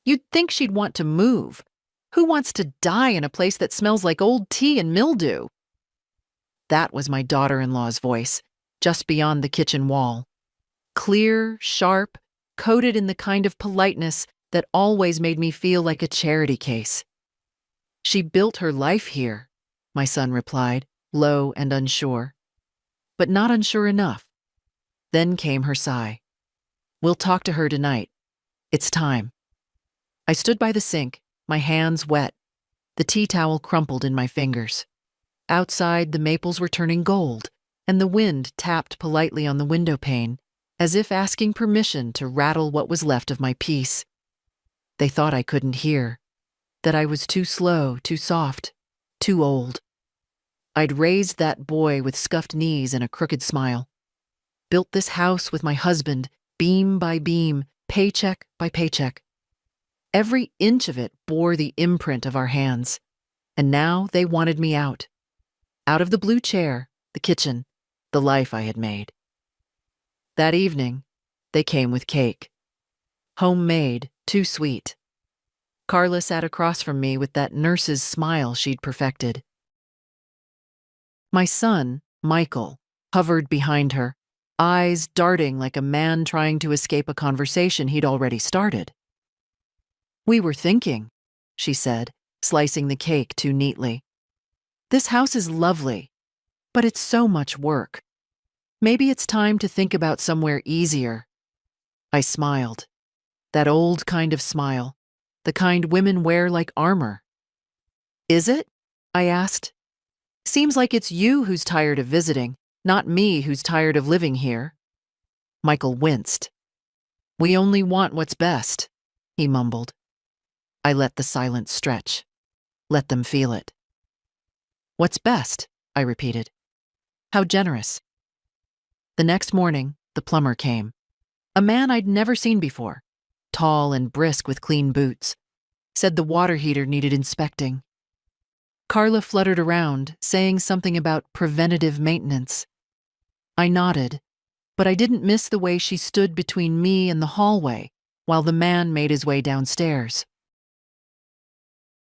You'd think she'd want to move. Who wants to die in a place that smells like old tea and mildew? That was my daughter-in-law's voice, just beyond the kitchen wall. Clear, sharp, coded in the kind of politeness that always made me feel like a charity case. She built her life here, my son replied, low and unsure. But not unsure enough. Then came her sigh. We'll talk to her tonight. It's time. I stood by the sink, my hands wet, the tea towel crumpled in my fingers. Outside, the maples were turning gold, and the wind tapped politely on the window pane, as if asking permission to rattle what was left of my peace. They thought I couldn't hear, that I was too slow, too soft, too old. I'd raised that boy with scuffed knees and a crooked smile. Built this house with my husband, beam by beam, paycheck by paycheck. Every inch of it bore the imprint of our hands. And now they wanted me out. Out of the blue chair, the kitchen, the life I had made. That evening, they came with cake. Homemade, too sweet. Carla sat across from me with that nurse's smile she'd perfected. My son, Michael, hovered behind her, eyes darting like a man trying to escape a conversation he'd already started. We were thinking, she said, slicing the cake too neatly. This house is lovely, but it's so much work. Maybe it's time to think about somewhere easier. I smiled. That old kind of smile, the kind women wear like armor. Is it? I asked. Seems like it's you who's tired of visiting, not me who's tired of living here. Michael winced. We only want what's best, he mumbled. I let the silence stretch. Let them feel it. What's best? I repeated. How generous. The next morning, the plumber came. A man I'd never seen before, tall and brisk with clean boots. Said the water heater needed inspecting. Carla fluttered around, saying something about preventative maintenance. I nodded, but I didn't miss the way she stood between me and the hallway while the man made his way downstairs.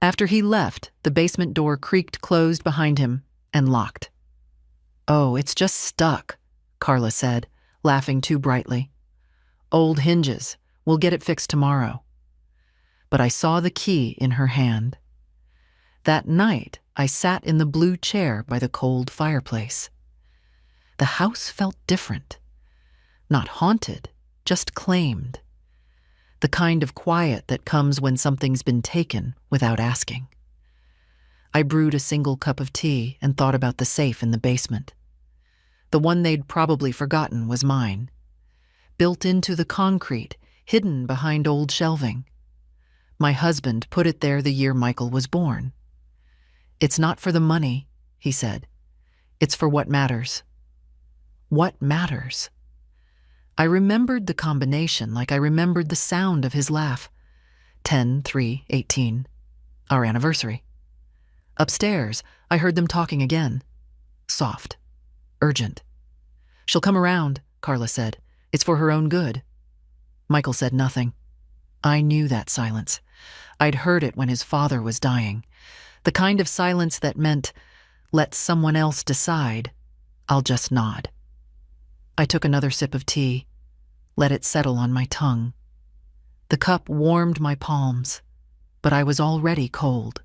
After he left, the basement door creaked closed behind him and locked. Oh, it's just stuck, Carla said, laughing too brightly. Old hinges. We'll get it fixed tomorrow. But I saw the key in her hand. That night, I sat in the blue chair by the cold fireplace. The house felt different. Not haunted, just claimed. The kind of quiet that comes when something's been taken without asking. I brewed a single cup of tea and thought about the safe in the basement. The one they'd probably forgotten was mine. Built into the concrete, hidden behind old shelving. My husband put it there the year Michael was born. It's not for the money, he said. It's for what matters. What matters? I remembered the combination like I remembered the sound of his laugh. 10-3-18, our anniversary. Upstairs, I heard them talking again. Soft. Urgent. She'll come around, Carla said. It's for her own good. Michael said nothing. I knew that silence. I'd heard it when his father was dying. The kind of silence that meant, let someone else decide. I'll just nod. I took another sip of tea, let it settle on my tongue. The cup warmed my palms, but I was already cold.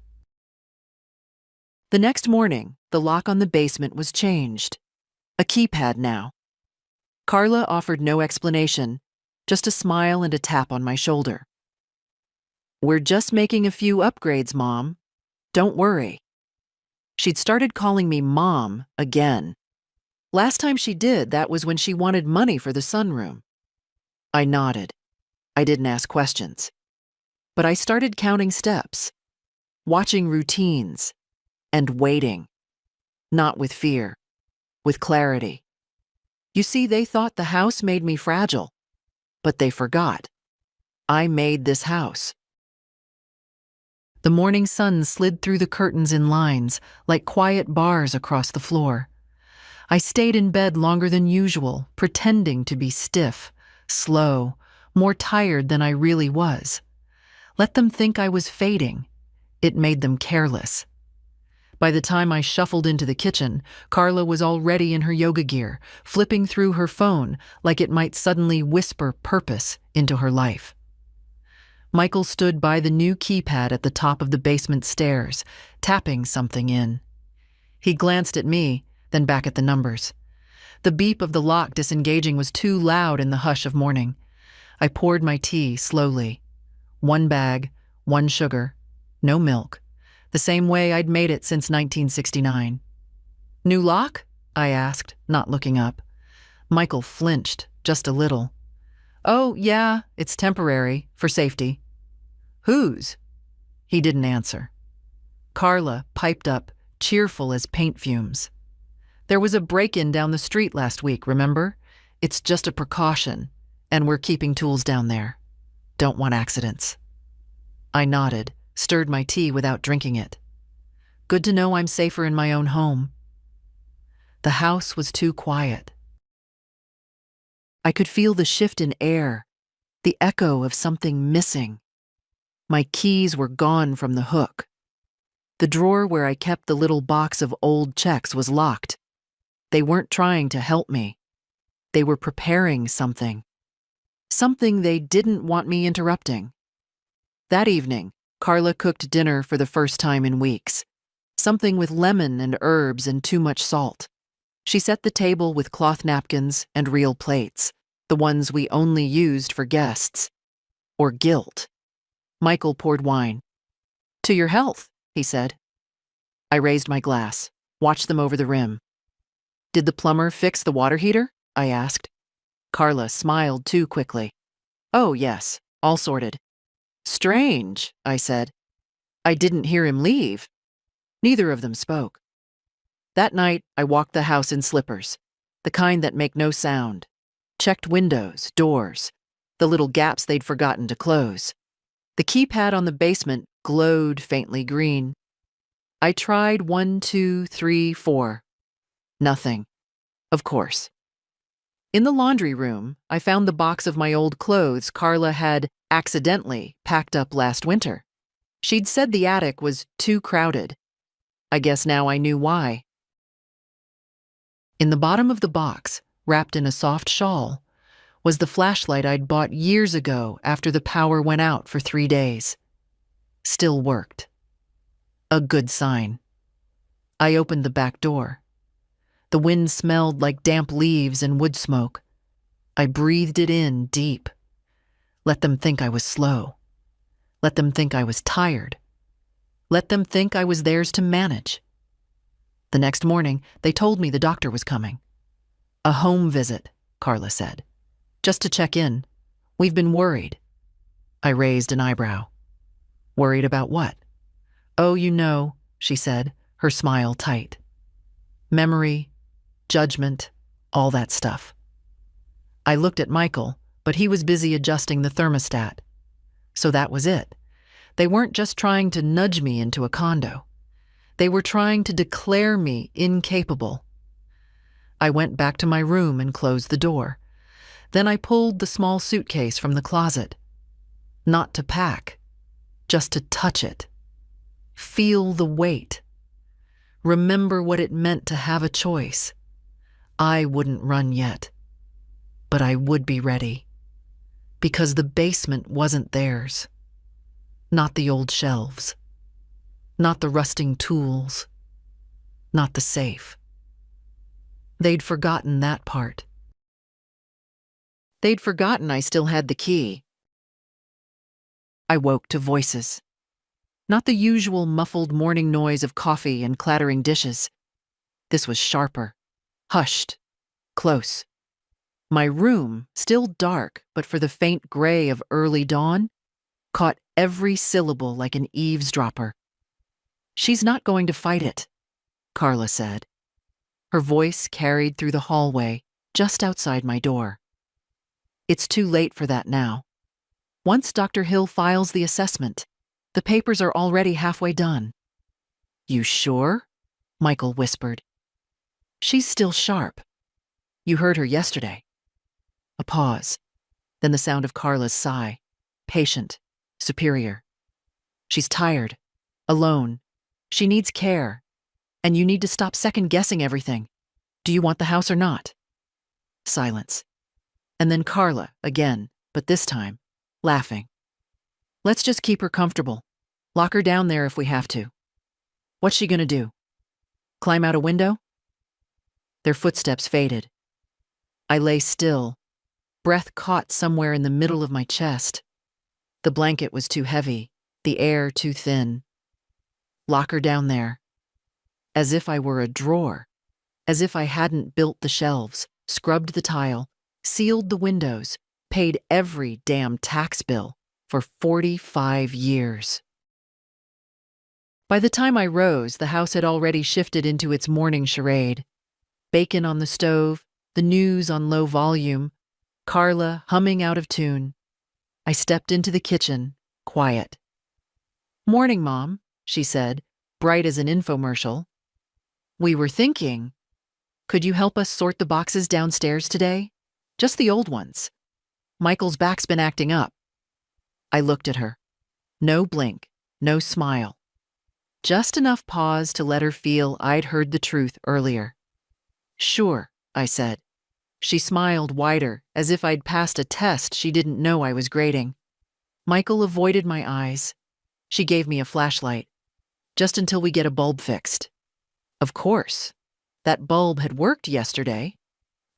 The next morning, the lock on the basement was changed. A keypad now. Carla offered no explanation, just a smile and a tap on my shoulder. We're just making a few upgrades, Mom. Don't worry. She'd started calling me Mom again. Last time she did, that was when she wanted money for the sunroom. I nodded. I didn't ask questions. But I started counting steps, watching routines, and waiting. Not with fear, with clarity. You see, they thought the house made me fragile, but they forgot. I made this house. The morning sun slid through the curtains in lines, like quiet bars across the floor. I stayed in bed longer than usual, pretending to be stiff, slow, more tired than I really was. Let them think I was fading. It made them careless. By the time I shuffled into the kitchen, Carla was already in her yoga gear, flipping through her phone like it might suddenly whisper purpose into her life. Michael stood by the new keypad at the top of the basement stairs, tapping something in. He glanced at me, then back at the numbers. The beep of the lock disengaging was too loud in the hush of morning. I poured my tea slowly. 1 bag, 1 sugar, no milk. The same way I'd made it since 1969. New lock? I asked, not looking up. Michael flinched, just a little. Oh, yeah, it's temporary, for safety. Whose? He didn't answer. Carla piped up, cheerful as paint fumes. There was a break-in down the street last week, remember? It's just a precaution, and we're keeping tools down there. Don't want accidents. I nodded, stirred my tea without drinking it. Good to know I'm safer in my own home. The house was too quiet. I could feel the shift in air, the echo of something missing. My keys were gone from the hook. The drawer where I kept the little box of old checks was locked. They weren't trying to help me. They were preparing something. Something they didn't want me interrupting. That evening, Carla cooked dinner for the first time in weeks. Something with lemon and herbs and too much salt. She set the table with cloth napkins and real plates, the ones we only used for guests. Or guilt. Michael poured wine. To your health, he said. I raised my glass, watched them over the rim. Did the plumber fix the water heater? I asked. Carla smiled too quickly. Oh, yes, all sorted. Strange, I said. I didn't hear him leave. Neither of them spoke. That night, I walked the house in slippers, the kind that make no sound. Checked windows, doors, the little gaps they'd forgotten to close. The keypad on the basement glowed faintly green. I tried 1, 2, 3, 4. Nothing. Of course. In the laundry room, I found the box of my old clothes Carla had accidentally packed up last winter. She'd said the attic was too crowded. I guess now I knew why. In the bottom of the box, wrapped in a soft shawl, was the flashlight I'd bought years ago after the power went out for 3 days. Still worked. A good sign. I opened the back door. The wind smelled like damp leaves and wood smoke. I breathed it in deep. Let them think I was slow. Let them think I was tired. Let them think I was theirs to manage. The next morning, they told me the doctor was coming. A home visit, Carla said. Just to check in. We've been worried. I raised an eyebrow. Worried about what? Oh, you know, she said, her smile tight. Memory, judgment, all that stuff. I looked at Michael, but he was busy adjusting the thermostat. So that was it. They weren't just trying to nudge me into a condo. They were trying to declare me incapable. I went back to my room and closed the door. Then I pulled the small suitcase from the closet. Not to pack, just to touch it. Feel the weight. Remember what it meant to have a choice. I wouldn't run yet, but I would be ready. Because the basement wasn't theirs. Not the old shelves. Not the rusting tools. Not the safe. They'd forgotten that part. They'd forgotten I still had the key. I woke to voices. Not the usual muffled morning noise of coffee and clattering dishes. This was sharper, hushed, close. My room, still dark but for the faint gray of early dawn, caught every syllable like an eavesdropper. She's not going to fight it, Carla said. Her voice carried through the hallway, just outside my door. It's too late for that now. Once Dr. Hill files the assessment, the papers are already halfway done. You sure? Michael whispered. She's still sharp. You heard her yesterday. A pause, then the sound of Carla's sigh, patient, superior. She's tired, alone. She needs care. And you need to stop second-guessing everything. Do you want the house or not? Silence. And then Carla, again, but this time, laughing. Let's just keep her comfortable. Lock her down there if we have to. What's she gonna do? Climb out a window? Their footsteps faded. I lay still, breath caught somewhere in the middle of my chest. The blanket was too heavy, the air too thin. Lock her down there. As if I were a drawer. As if I hadn't built the shelves, scrubbed the tile, sealed the windows, paid every damn tax bill for 45 years. By the time I rose, the house had already shifted into its morning charade. Bacon on the stove, the news on low volume, Carla humming out of tune. I stepped into the kitchen, quiet. "Morning, Mom," she said, bright as an infomercial. "We were thinking, could you help us sort the boxes downstairs today? Just the old ones. Michael's back's been acting up." I looked at her. No blink, no smile. Just enough pause to let her feel I'd heard the truth earlier. "Sure," I said. She smiled wider, as if I'd passed a test she didn't know I was grading. Michael avoided my eyes. She gave me a flashlight. "Just until we get a bulb fixed." Of course. That bulb had worked yesterday.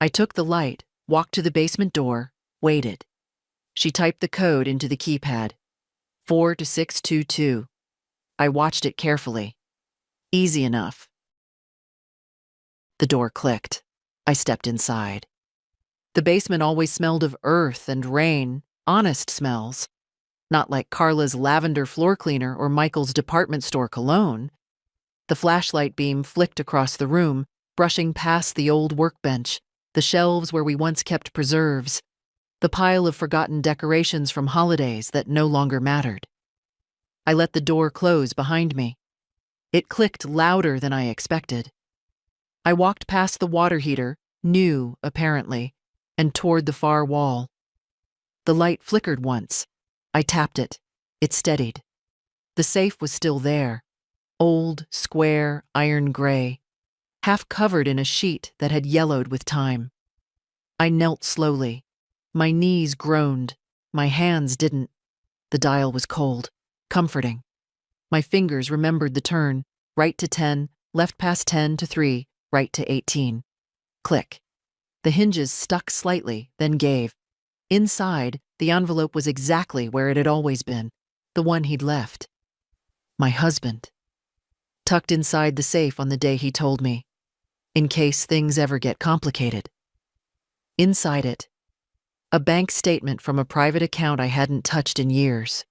I took the light, walked to the basement door, waited. She typed the code into the keypad. 42622. I watched it carefully. Easy enough. The door clicked. I stepped inside. The basement always smelled of earth and rain, honest smells. Not like Carla's lavender floor cleaner or Michael's department store cologne. The flashlight beam flicked across the room, brushing past the old workbench, the shelves where we once kept preserves, the pile of forgotten decorations from holidays that no longer mattered. I let the door close behind me. It clicked louder than I expected. I walked past the water heater, new, apparently, and toward the far wall. The light flickered once. I tapped it. It steadied. The safe was still there. Old, square, iron gray, half covered in a sheet that had yellowed with time. I knelt slowly. My knees groaned. My hands didn't. The dial was cold, comforting. My fingers remembered the turn, right to 10, left past 10 to 3, right to 18. Click. The hinges stuck slightly, then gave. Inside, the envelope was exactly where it had always been, the one he'd left. My husband. Tucked inside the safe on the day he told me, in case things ever get complicated. Inside it, a bank statement from a private account I hadn't touched in years.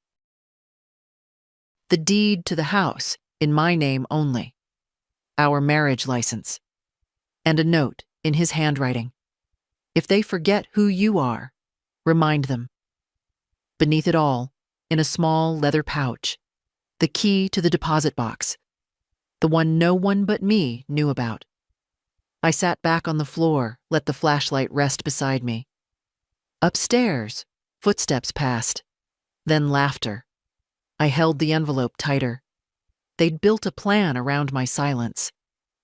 The deed to the house, in my name only. Our marriage license. And a note in his handwriting. If they forget who you are, remind them. Beneath it all, in a small leather pouch, the key to the deposit box, the one no one but me knew about. I sat back on the floor, let the flashlight rest beside me. Upstairs, footsteps passed, then laughter. I held the envelope tighter. They'd built a plan around my silence,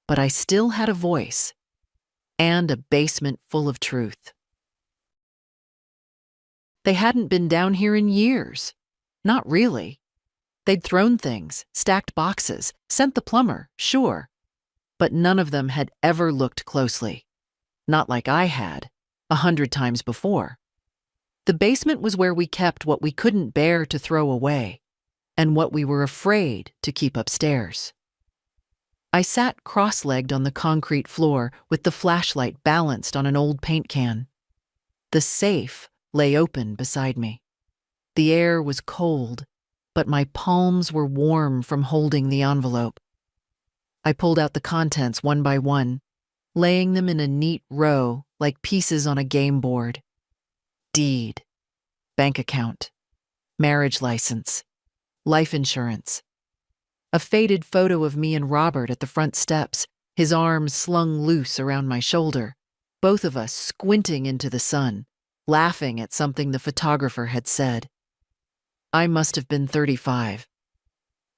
but I still had a voice, and a basement full of truth. They hadn't been down here in years. Not really. They'd thrown things, stacked boxes, sent the plumber, sure. But none of them had ever looked closely. Not like I had, 100 times before. The basement was where we kept what we couldn't bear to throw away, and what we were afraid to keep upstairs. I sat cross-legged on the concrete floor with the flashlight balanced on an old paint can. The safe lay open beside me. The air was cold, but my palms were warm from holding the envelope. I pulled out the contents one by one, laying them in a neat row like pieces on a game board. Deed, bank account, marriage license, life insurance. A faded photo of me and Robert at the front steps, his arms slung loose around my shoulder, both of us squinting into the sun, laughing at something the photographer had said. I must have been 35.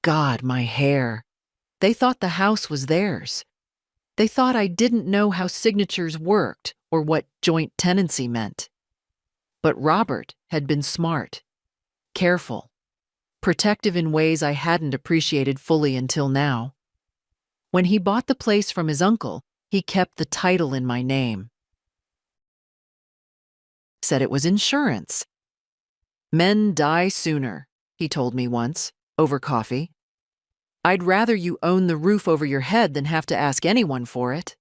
God, my hair. They thought the house was theirs. They thought I didn't know how signatures worked or what joint tenancy meant. But Robert had been smart, careful, protective in ways I hadn't appreciated fully until now. When he bought the place from his uncle, he kept the title in my name. Said it was insurance. Men die sooner, he told me once, over coffee. I'd rather you own the roof over your head than have to ask anyone for it.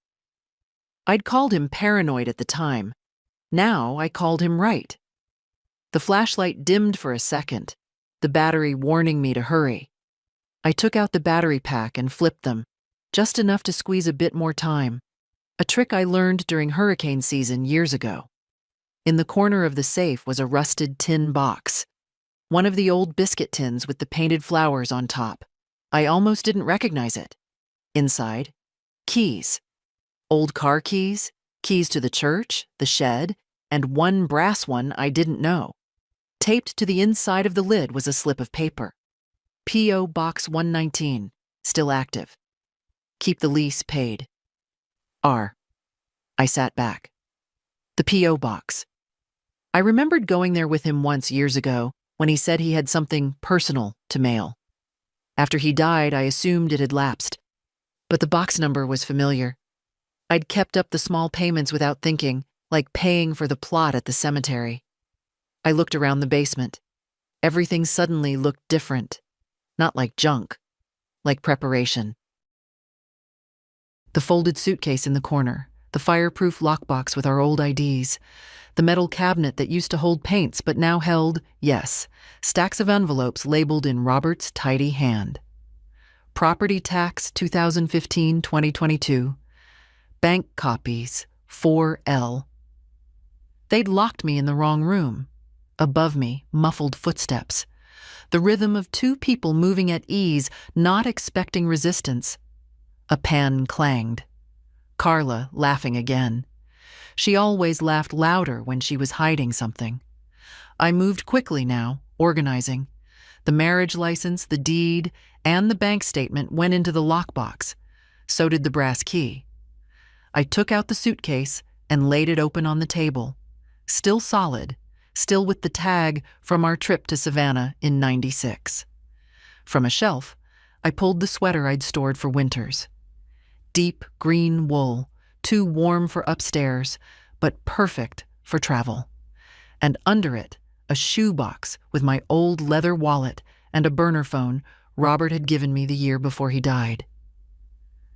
I'd called him paranoid at the time. Now I called him right. The flashlight dimmed for a second, the battery warning me to hurry. I took out the battery pack and flipped them, just enough to squeeze a bit more time, a trick I learned during hurricane season years ago. In the corner of the safe was a rusted tin box, one of the old biscuit tins with the painted flowers on top. I almost didn't recognize it. Inside, keys. Old car keys, keys to the church, the shed, and one brass one I didn't know. Taped to the inside of the lid was a slip of paper. P.O. Box 119, still active. Keep the lease paid. R. I sat back. The P.O. box. I remembered going there with him once years ago when he said he had something personal to mail. After he died, I assumed it had lapsed, but the box number was familiar. I'd kept up the small payments without thinking, like paying for the plot at the cemetery. I looked around the basement. Everything suddenly looked different. Not like junk, like preparation. The folded suitcase in the corner, the fireproof lockbox with our old IDs, the metal cabinet that used to hold paints but now held, yes, stacks of envelopes labeled in Robert's tidy hand. Property tax 2015-2022. Bank copies 4L. They'd locked me in the wrong room. Above me, muffled footsteps. The rhythm of two people moving at ease, not expecting resistance. A pan clanged. Carla laughing again. She always laughed louder when she was hiding something. I moved quickly now, organizing. The marriage license, the deed, and the bank statement went into the lockbox. So did the brass key. I took out the suitcase and laid it open on the table. Still solid, still with the tag from our trip to Savannah in '96. From a shelf, I pulled the sweater I'd stored for winters. Deep green wool, too warm for upstairs, but perfect for travel. And under it, a shoebox with my old leather wallet and a burner phone Robert had given me the year before he died.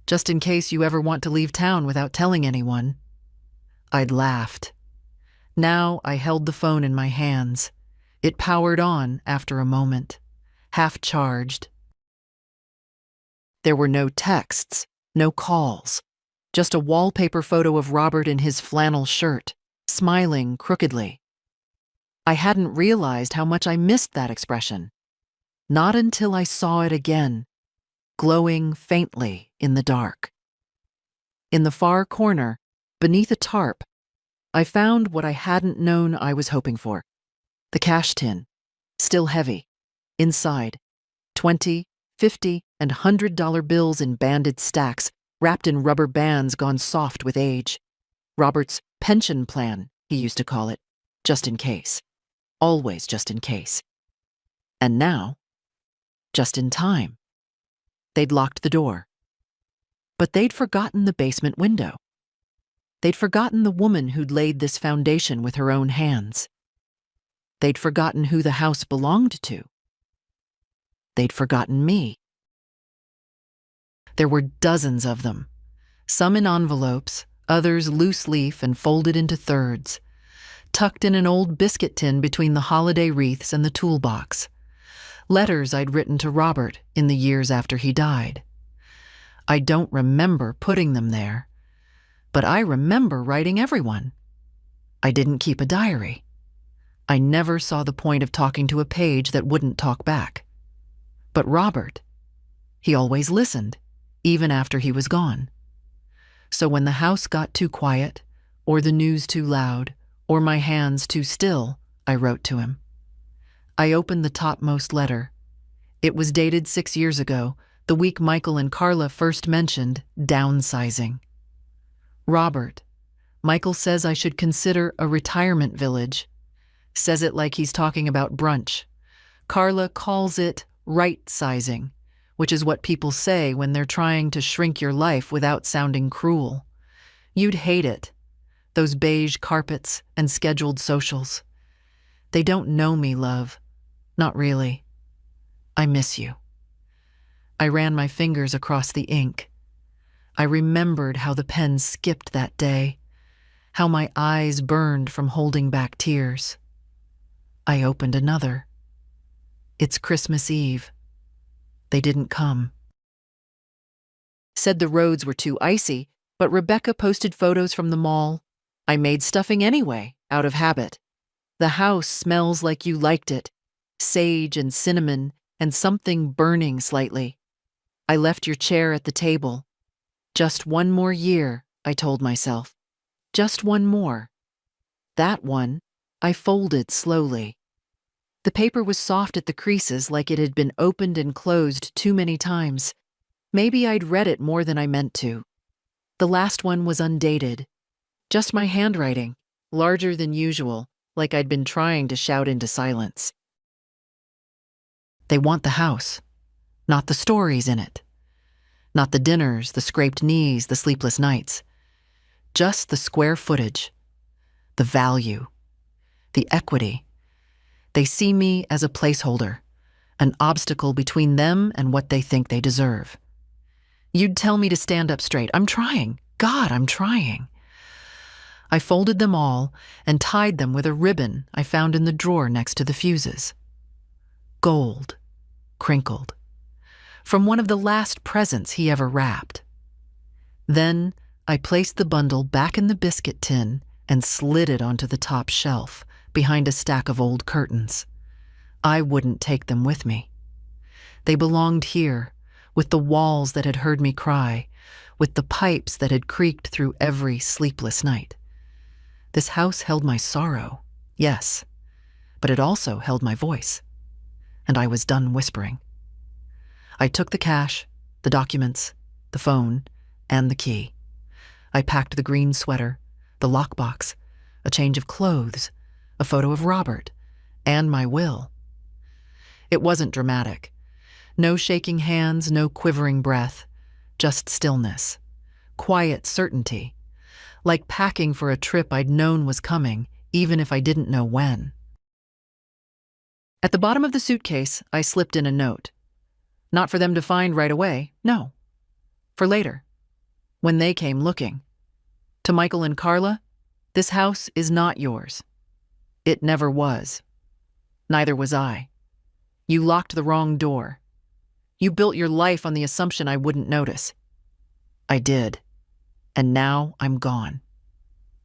Just in case you ever want to leave town without telling anyone. I'd laughed. Now I held the phone in my hands. It powered on after a moment, half charged. There were no texts, no calls. Just a wallpaper photo of Robert in his flannel shirt, smiling crookedly. I hadn't realized how much I missed that expression. Not until I saw it again, glowing faintly in the dark. In the far corner, beneath a tarp, I found what I hadn't known I was hoping for. The cash tin, still heavy. Inside, 20, 50, and $100 bills in banded stacks, wrapped in rubber bands gone soft with age. Robert's pension plan, he used to call it, just in case. Always just in case. And now, just in time. They'd locked the door. But they'd forgotten the basement window. They'd forgotten the woman who'd laid this foundation with her own hands. They'd forgotten who the house belonged to. They'd forgotten me. There were dozens of them, some in envelopes, others loose leaf and folded into thirds, tucked in an old biscuit tin between the holiday wreaths and the toolbox. Letters I'd written to Robert in the years after he died. I don't remember putting them there, but I remember writing everyone. I didn't keep a diary. I never saw the point of talking to a page that wouldn't talk back. But Robert, he always listened, even after he was gone. So when the house got too quiet, or the news too loud, or my hands too still, I wrote to him. I opened the topmost letter. It was dated 6 years ago, the week Michael and Carla first mentioned downsizing. Robert, Michael says I should consider a retirement village. Says it like he's talking about brunch. Carla calls it right-sizing, which is what people say when they're trying to shrink your life without sounding cruel. You'd hate it. Those beige carpets and scheduled socials. They don't know me, love. Not really. I miss you. I ran my fingers across the ink. I remembered how the pen skipped that day, how my eyes burned from holding back tears. I opened another. It's Christmas Eve. They didn't come. Said the roads were too icy, but Rebecca posted photos from the mall. I made stuffing anyway, out of habit. The house smells like you liked it, sage and cinnamon and something burning slightly. I left your chair at the table. Just one more year, I told myself. Just one more. That one, I folded slowly. The paper was soft at the creases like it had been opened and closed too many times. Maybe I'd read it more than I meant to. The last one was undated. Just my handwriting, larger than usual, like I'd been trying to shout into silence. They want the house, not the stories in it. Not the dinners, the scraped knees, the sleepless nights. Just the square footage, the value, the equity. They see me as a placeholder, an obstacle between them and what they think they deserve. You'd tell me to stand up straight. I'm trying. God, I'm trying. I folded them all and tied them with a ribbon I found in the drawer next to the fuses. Gold, crinkled, from one of the last presents he ever wrapped. Then I placed the bundle back in the biscuit tin and slid it onto the top shelf behind a stack of old curtains. I wouldn't take them with me. They belonged here, with the walls that had heard me cry, with the pipes that had creaked through every sleepless night. This house held my sorrow, yes, but it also held my voice, and I was done whispering. I took the cash, the documents, the phone, and the key. I packed the green sweater, the lockbox, a change of clothes, a photo of Robert, and my will. It wasn't dramatic. No shaking hands, no quivering breath, just stillness, quiet certainty, like packing for a trip I'd known was coming, even if I didn't know when. At the bottom of the suitcase, I slipped in a note. Not for them to find right away, no. For later, when they came looking. To Michael and Carla, this house is not yours. It never was. Neither was I. You locked the wrong door. You built your life on the assumption I wouldn't notice. I did. And now I'm gone.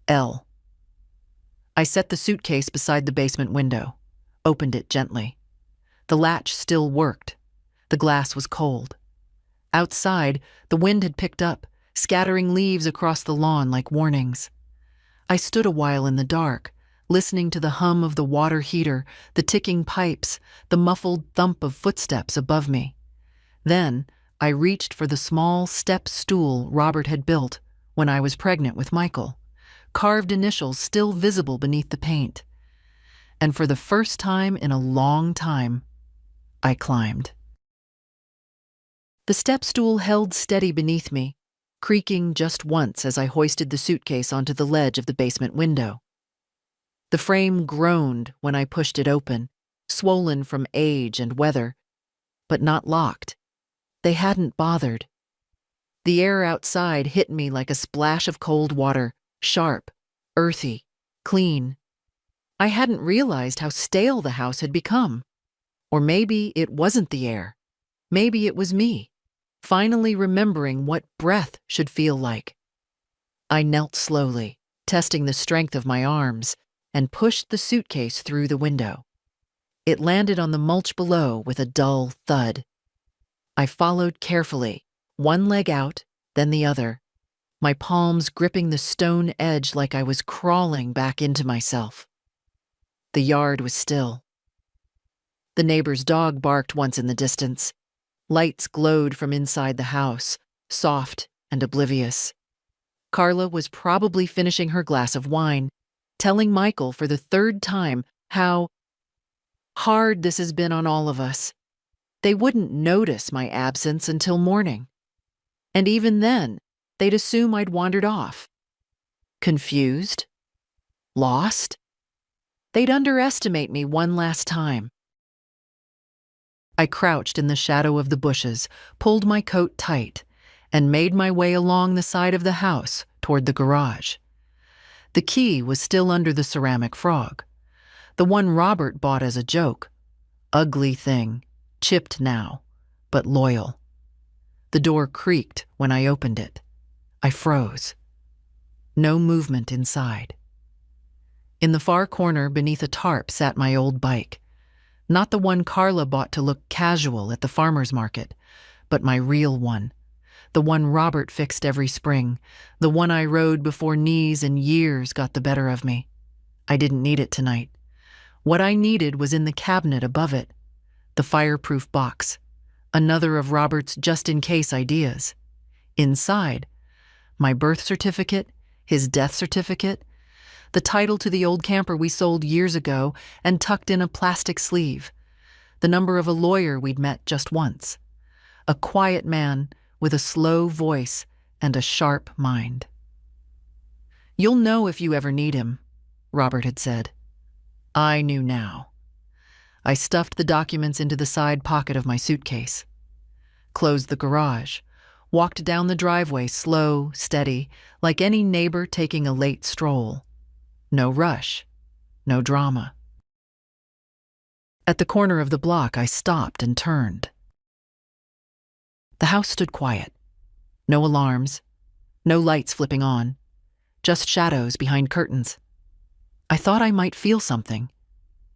L. I set the suitcase beside the basement window, opened it gently. The latch still worked. The glass was cold. Outside, the wind had picked up, scattering leaves across the lawn like warnings. I stood a while in the dark, listening to the hum of the water heater, the ticking pipes, the muffled thump of footsteps above me. Then, I reached for the small step stool Robert had built when I was pregnant with Michael, carved initials still visible beneath the paint. And for the first time in a long time, I climbed. The step stool held steady beneath me, creaking just once as I hoisted the suitcase onto the ledge of the basement window. The frame groaned when I pushed it open, swollen from age and weather, but not locked. They hadn't bothered. The air outside hit me like a splash of cold water, sharp, earthy, clean. I hadn't realized how stale the house had become. Or maybe it wasn't the air. Maybe it was me, finally remembering what breath should feel like. I knelt slowly, testing the strength of my arms, and pushed the suitcase through the window. It landed on the mulch below with a dull thud. I followed carefully, one leg out, then the other, my palms gripping the stone edge like I was crawling back into myself. The yard was still. The neighbor's dog barked once in the distance. Lights glowed from inside the house, soft and oblivious. Carla was probably finishing her glass of wine, telling Michael for the third time how hard this has been on all of us. They wouldn't notice my absence until morning. And even then, they'd assume I'd wandered off. Confused? Lost? They'd underestimate me one last time. I crouched in the shadow of the bushes, pulled my coat tight, and made my way along the side of the house toward the garage. The key was still under the ceramic frog, the one Robert bought as a joke. Ugly thing, chipped now, but loyal. The door creaked when I opened it. I froze. No movement inside. In the far corner beneath a tarp sat my old bike. Not the one Carla bought to look casual at the farmer's market, but my real one. The one Robert fixed every spring. The one I rode before knees and years got the better of me. I didn't need it tonight. What I needed was in the cabinet above it. The fireproof box. Another of Robert's just-in-case ideas. Inside, my birth certificate, his death certificate, the title to the old camper we sold years ago and tucked in a plastic sleeve, the number of a lawyer we'd met just once. A quiet man with a slow voice and a sharp mind. "You'll know if you ever need him," Robert had said. I knew now. I stuffed the documents into the side pocket of my suitcase, closed the garage, walked down the driveway slow, steady, like any neighbor taking a late stroll. No rush, no drama. At the corner of the block, I stopped and turned. The house stood quiet. No alarms, no lights flipping on, just shadows behind curtains. I thought I might feel something.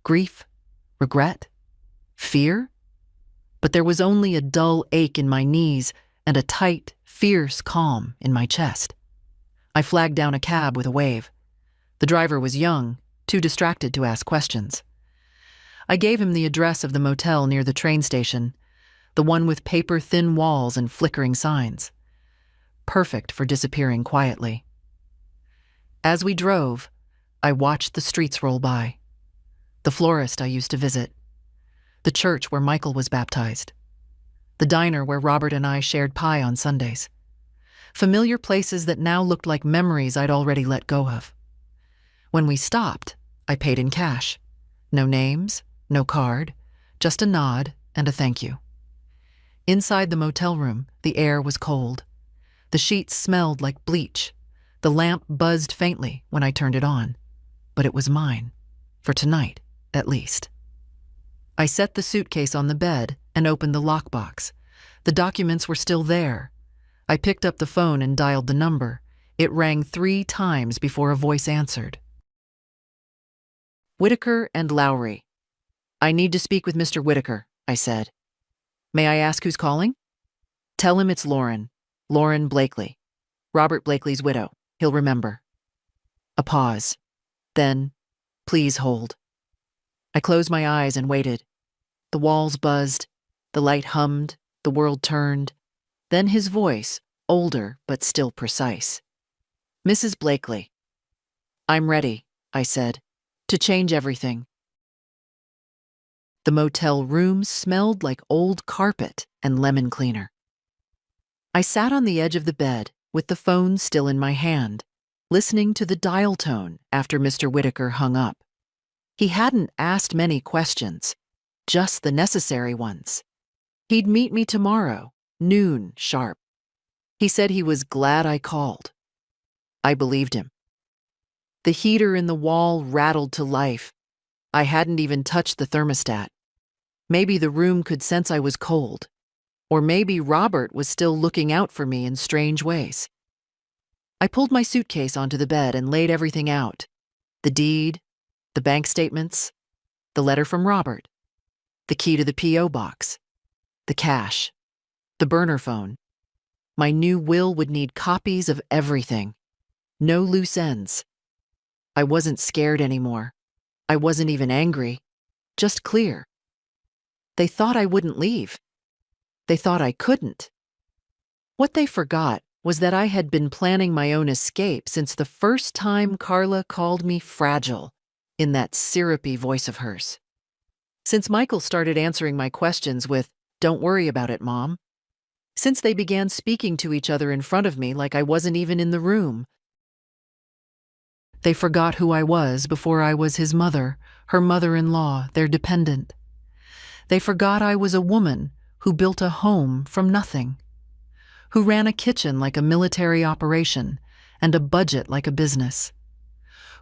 Grief, regret, fear? But there was only a dull ache in my knees and a tight, fierce calm in my chest. I flagged down a cab with a wave. The driver was young, too distracted to ask questions. I gave him the address of the motel near the train station, the one with paper-thin walls and flickering signs. Perfect for disappearing quietly. As we drove, I watched the streets roll by. The florist I used to visit. The church where Michael was baptized. The diner where Robert and I shared pie on Sundays. Familiar places that now looked like memories I'd already let go of. When we stopped, I paid in cash. No names, no card, just a nod and a thank you. Inside the motel room, the air was cold. The sheets smelled like bleach. The lamp buzzed faintly when I turned it on. But it was mine, for tonight, at least. I set the suitcase on the bed and opened the lockbox. The documents were still there. I picked up the phone and dialed the number. It rang 3 times before a voice answered. "Whitaker and Lowry. I need to speak with Mr. Whitaker," I said. "May I ask who's calling?" "Tell him it's Lauren. Lauren Blakely. Robert Blakely's widow. He'll remember." A pause. Then, "Please hold." I closed my eyes and waited. The walls buzzed. The light hummed. The world turned. Then his voice, older but still precise. "Mrs. Blakely." "I'm ready," I said, "to change everything." The motel room smelled like old carpet and lemon cleaner. I sat on the edge of the bed with the phone still in my hand, listening to the dial tone after Mr. Whitaker hung up. He hadn't asked many questions, just the necessary ones. He'd meet me tomorrow, noon sharp. He said he was glad I called. I believed him. The heater in the wall rattled to life. I hadn't even touched the thermostat. Maybe the room could sense I was cold. Or maybe Robert was still looking out for me in strange ways. I pulled my suitcase onto the bed and laid everything out. The deed, the bank statements, the letter from Robert, the key to the P.O. box, the cash, the burner phone. My new will would need copies of everything. No loose ends. I wasn't scared anymore. I wasn't even angry, just clear. They thought I wouldn't leave. They thought I couldn't. What they forgot was that I had been planning my own escape since the first time Carla called me fragile in that syrupy voice of hers. Since Michael started answering my questions with, "Don't worry about it, Mom." Since they began speaking to each other in front of me like I wasn't even in the room. They forgot who I was before I was his mother, her mother-in-law, their dependent. They forgot I was a woman who built a home from nothing, who ran a kitchen like a military operation and a budget like a business,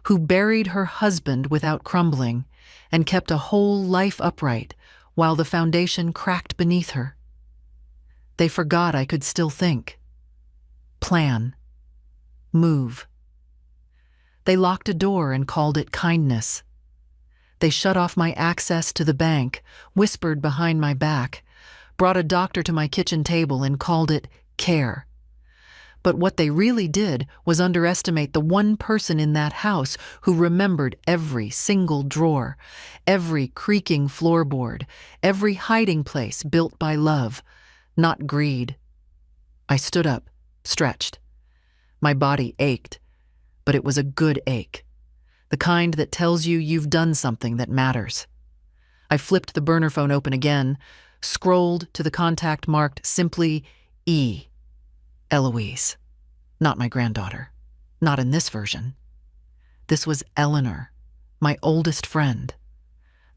who buried her husband without crumbling and kept a whole life upright while the foundation cracked beneath her. They forgot I could still think, plan, move. They locked a door and called it kindness. They shut off my access to the bank, whispered behind my back, brought a doctor to my kitchen table and called it care. But what they really did was underestimate the one person in that house who remembered every single drawer, every creaking floorboard, every hiding place built by love, not greed. I stood up, stretched. My body ached, but it was a good ache, the kind that tells you you've done something that matters. I flipped the burner phone open again, scrolled to the contact marked simply E. Eloise. Not my granddaughter. Not in this version. This was Eleanor, my oldest friend,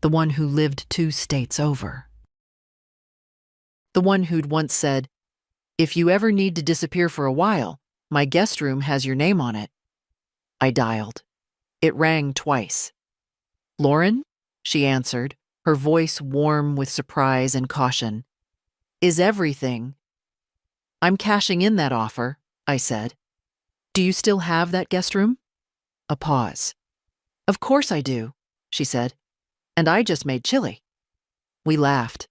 the one who lived 2 states over. The one who'd once said, "If you ever need to disappear for a while, my guest room has your name on it." I dialed. It rang twice. "Lauren?" she answered, her voice warm with surprise and caution. "Is everything?" "I'm cashing in that offer," I said. "Do you still have that guest room?" A pause. "Of course I do," she said. "And I just made chili." We laughed.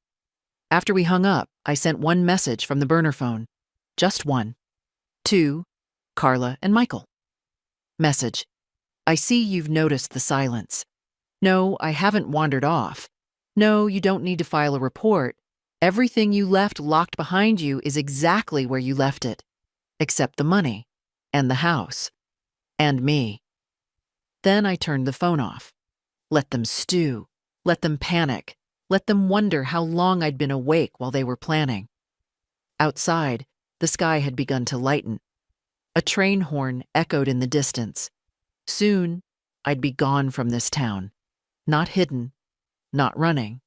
After we hung up, I sent one message from the burner phone. Just one. To Carla and Michael. Message: I see you've noticed the silence. No, I haven't wandered off. No, you don't need to file a report. Everything you left locked behind you is exactly where you left it, except the money, and the house, and me. Then I turned the phone off. Let them stew. Let them panic. Let them wonder how long I'd been awake while they were planning. Outside, the sky had begun to lighten. A train horn echoed in the distance. Soon, I'd be gone from this town. Not hidden, not running,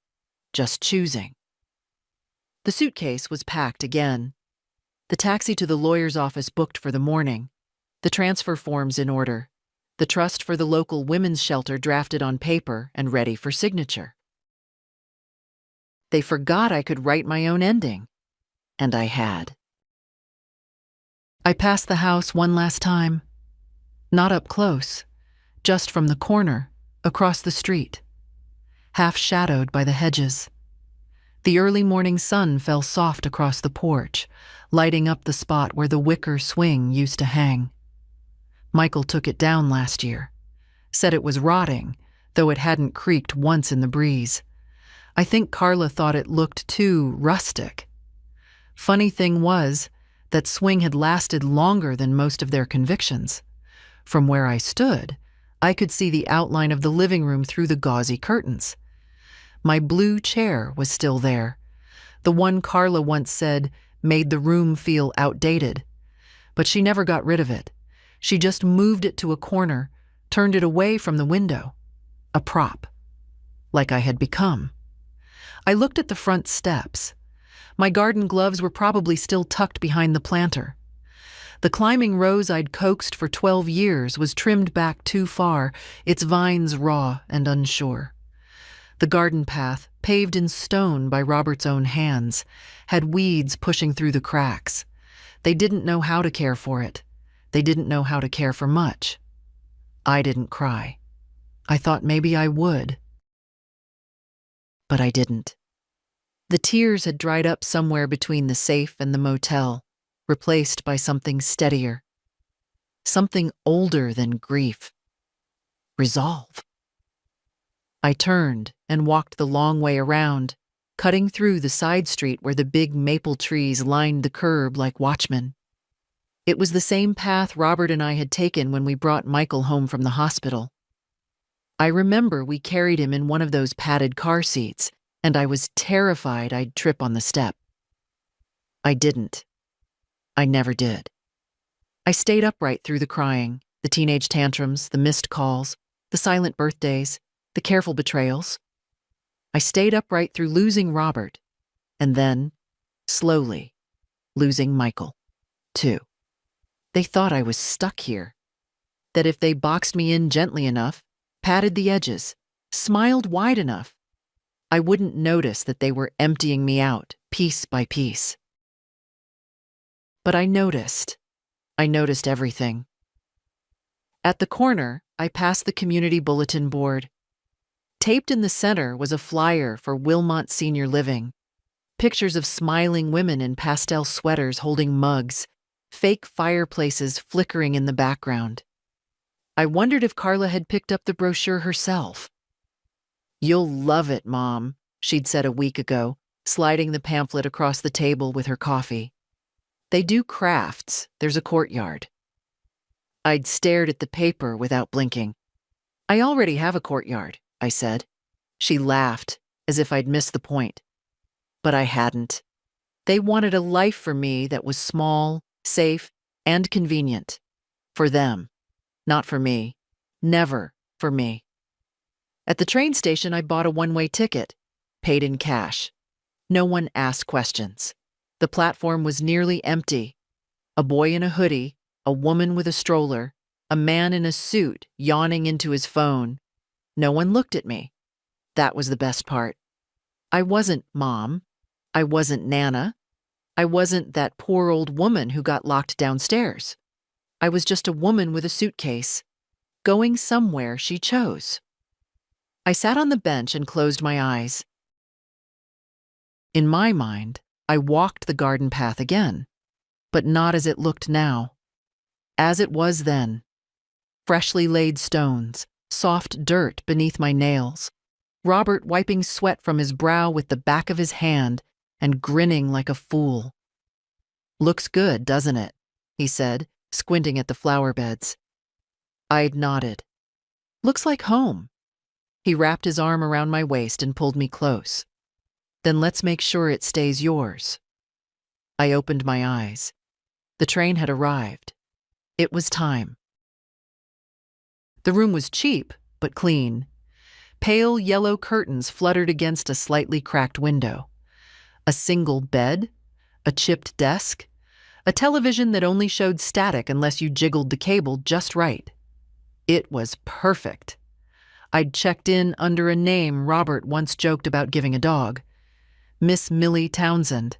just choosing. The suitcase was packed again. The taxi to the lawyer's office booked for the morning. The transfer forms in order. The trust for the local women's shelter drafted on paper and ready for signature. They forgot I could write my own ending. And I had. I passed the house one last time. Not up close, just from the corner, across the street, half shadowed by the hedges. The early morning sun fell soft across the porch, lighting up the spot where the wicker swing used to hang. Michael took it down last year, said it was rotting, though it hadn't creaked once in the breeze. I think Carla thought it looked too rustic. Funny thing was, that swing had lasted longer than most of their convictions. From where I stood, I could see the outline of the living room through the gauzy curtains. My blue chair was still there, the one Carla once said made the room feel outdated. But she never got rid of it. She just moved it to a corner, turned it away from the window. A prop. Like I had become. I looked at the front steps. My garden gloves were probably still tucked behind the planter. The climbing rose I'd coaxed for 12 years was trimmed back too far, its vines raw and unsure. The garden path, paved in stone by Robert's own hands, had weeds pushing through the cracks. They didn't know how to care for it. They didn't know how to care for much. I didn't cry. I thought maybe I would. But I didn't. The tears had dried up somewhere between the safe and the motel, replaced by something steadier. Something older than grief. Resolve. I turned and walked the long way around, cutting through the side street where the big maple trees lined the curb like watchmen. It was the same path Robert and I had taken when we brought Michael home from the hospital. I remember we carried him in one of those padded car seats, and I was terrified I'd trip on the step. I didn't. I never did. I stayed upright through the crying, the teenage tantrums, the missed calls, the silent birthdays, the careful betrayals. I stayed upright through losing Robert, and then, slowly, losing Michael, too. They thought I was stuck here, that if they boxed me in gently enough, patted the edges, smiled wide enough, I wouldn't notice that they were emptying me out, piece by piece. But I noticed. I noticed everything. At the corner, I passed the community bulletin board. Taped in the center was a flyer for Wilmot Senior Living. Pictures of smiling women in pastel sweaters holding mugs, fake fireplaces flickering in the background. I wondered if Carla had picked up the brochure herself. "You'll love it, Mom," she'd said a week ago, sliding the pamphlet across the table with her coffee. "They do crafts. There's a courtyard." I'd stared at the paper without blinking. "I already have a courtyard," I said. She laughed, as if I'd missed the point. But I hadn't. They wanted a life for me that was small, safe, and convenient. For them. Not for me. Never for me. At the train station, I bought a one-way ticket, paid in cash. No one asked questions. The platform was nearly empty. A boy in a hoodie, a woman with a stroller, a man in a suit yawning into his phone. No one looked at me. That was the best part. I wasn't Mom. I wasn't Nana. I wasn't that poor old woman who got locked downstairs. I was just a woman with a suitcase, going somewhere she chose. I sat on the bench and closed my eyes. In my mind, I walked the garden path again, but not as it looked now. As it was then. Freshly laid stones, soft dirt beneath my nails, Robert wiping sweat from his brow with the back of his hand and grinning like a fool. "Looks good, doesn't it?" he said, squinting at the flower beds. I'd nodded. "Looks like home." He wrapped his arm around my waist and pulled me close. "Then let's make sure it stays yours." I opened my eyes. The train had arrived. It was time. The room was cheap, but clean. Pale yellow curtains fluttered against a slightly cracked window. A single bed, a chipped desk, a television that only showed static unless you jiggled the cable just right. It was perfect. I'd checked in under a name Robert once joked about giving a dog, Miss Millie Townsend.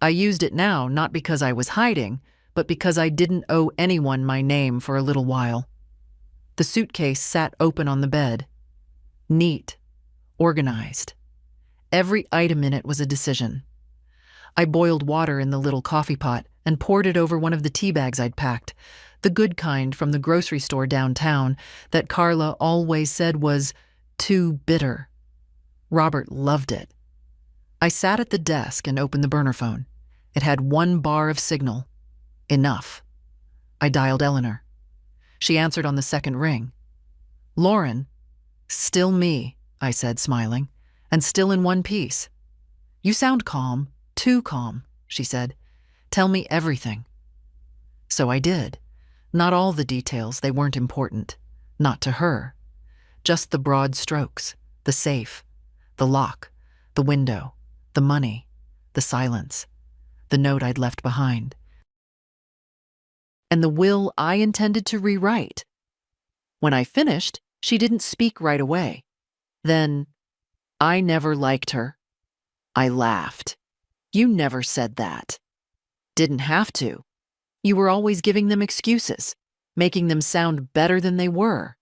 I used it now not because I was hiding, but because I didn't owe anyone my name for a little while. The suitcase sat open on the bed. Neat, organized. Every item in it was a decision. I boiled water in the little coffee pot and poured it over one of the tea bags I'd packed, the good kind from the grocery store downtown that Carla always said was too bitter. Robert loved it. I sat at the desk and opened the burner phone. It had 1 bar of signal. Enough. I dialed Eleanor. She answered on the second ring. "Lauren." "Still me," I said, smiling, "and still in one piece." "You sound calm, too calm," she said. "Tell me everything." So I did. Not all the details, they weren't important. Not to her. Just the broad strokes, the safe, the lock, the window, the money, the silence, the note I'd left behind. And the will I intended to rewrite. When I finished, she didn't speak right away. Then, "I never liked her." I laughed. "You never said that." "Didn't have to. You were always giving them excuses, making them sound better than they were."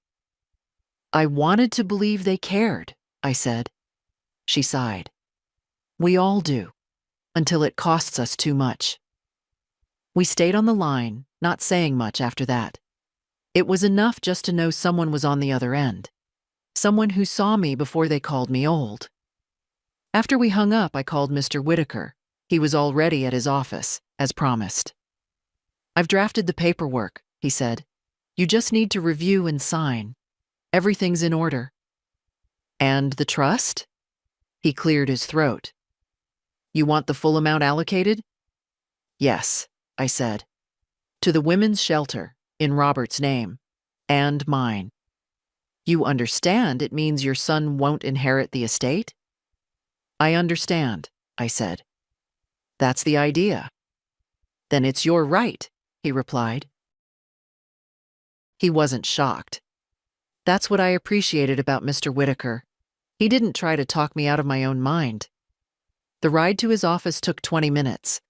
"I wanted to believe they cared," I said. She sighed. "We all do, until it costs us too much." We stayed on the line, not saying much after that. It was enough just to know someone was on the other end. Someone who saw me before they called me old. After we hung up, I called Mr. Whitaker. He was already at his office, as promised. "I've drafted the paperwork," he said. "You just need to review and sign. Everything's in order." "And the trust?" He cleared his throat. "You want the full amount allocated?" "Yes," I said. "To the women's shelter, in Robert's name, and mine." "You understand it means your son won't inherit the estate?" "I understand," I said. "That's the idea." "Then it's your right," he replied. He wasn't shocked. That's what I appreciated about Mr. Whitaker. He didn't try to talk me out of my own mind. The ride to his office took 20 minutes.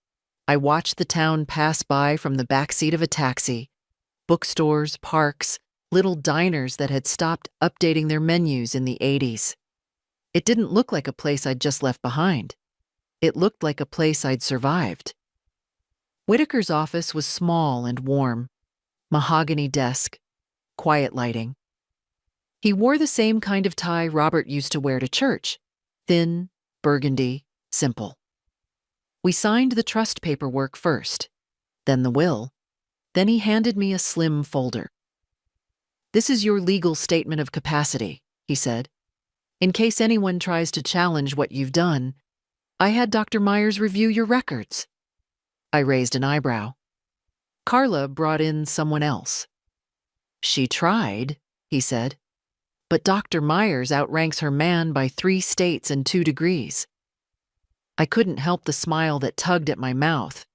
I watched the town pass by from the back seat of a taxi. Bookstores, parks, little diners that had stopped updating their menus in the 80s. It didn't look like a place I'd just left behind. It looked like a place I'd survived. Whitaker's office was small and warm. Mahogany desk, quiet lighting. He wore the same kind of tie Robert used to wear to church. Thin, burgundy, simple. We signed the trust paperwork first, then the will. Then he handed me a slim folder. "This is your legal statement of capacity," he said. "In case anyone tries to challenge what you've done, I had Dr. Myers review your records." I raised an eyebrow. "Carla brought in someone else." "She tried," he said. "But Dr. Myers outranks her man by 3 states and 2 degrees. I couldn't help the smile that tugged at my mouth.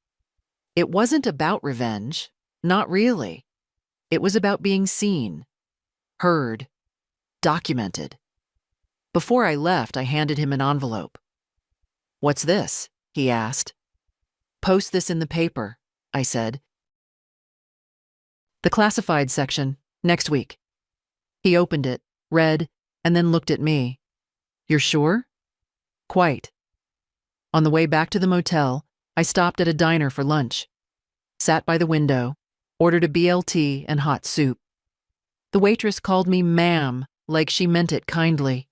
It wasn't about revenge. Not really. It was about being seen, heard, documented. Before I left, I handed him an envelope. "What's this?" he asked. "Post this in the paper," I said. "The classified section, next week." He opened it, read, and then looked at me. "You're sure?" "Quite." On the way back to the motel, I stopped at a diner for lunch. Sat by the window, ordered a BLT and hot soup. The waitress called me ma'am, like she meant it kindly.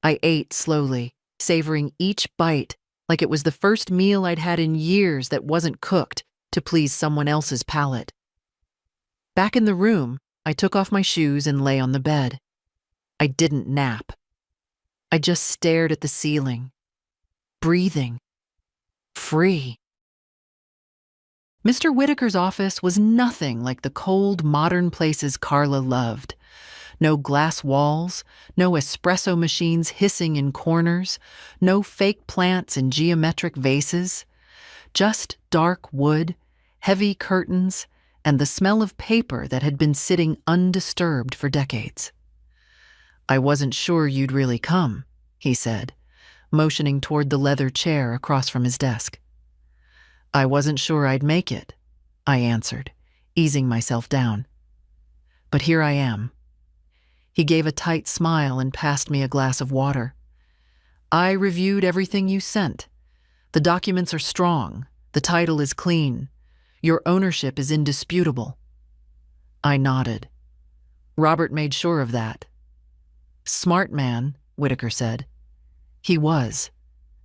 I ate slowly, savoring each bite like it was the first meal I'd had in years that wasn't cooked to please someone else's palate. Back in the room, I took off my shoes and lay on the bed. I didn't nap. I just stared at the ceiling, breathing, free. Mr. Whitaker's office was nothing like the cold, modern places Carla loved. No glass walls, no espresso machines hissing in corners, no fake plants in geometric vases. Just dark wood, heavy curtains, and the smell of paper that had been sitting undisturbed for decades. "I wasn't sure you'd really come," he said, motioning toward the leather chair across from his desk. "I wasn't sure I'd make it," I answered, easing myself down. "But here I am." He gave a tight smile and passed me a glass of water. "I reviewed everything you sent. The documents are strong. The title is clean. Your ownership is indisputable." I nodded. Robert made sure of that. "Smart man," Whitaker said. He was,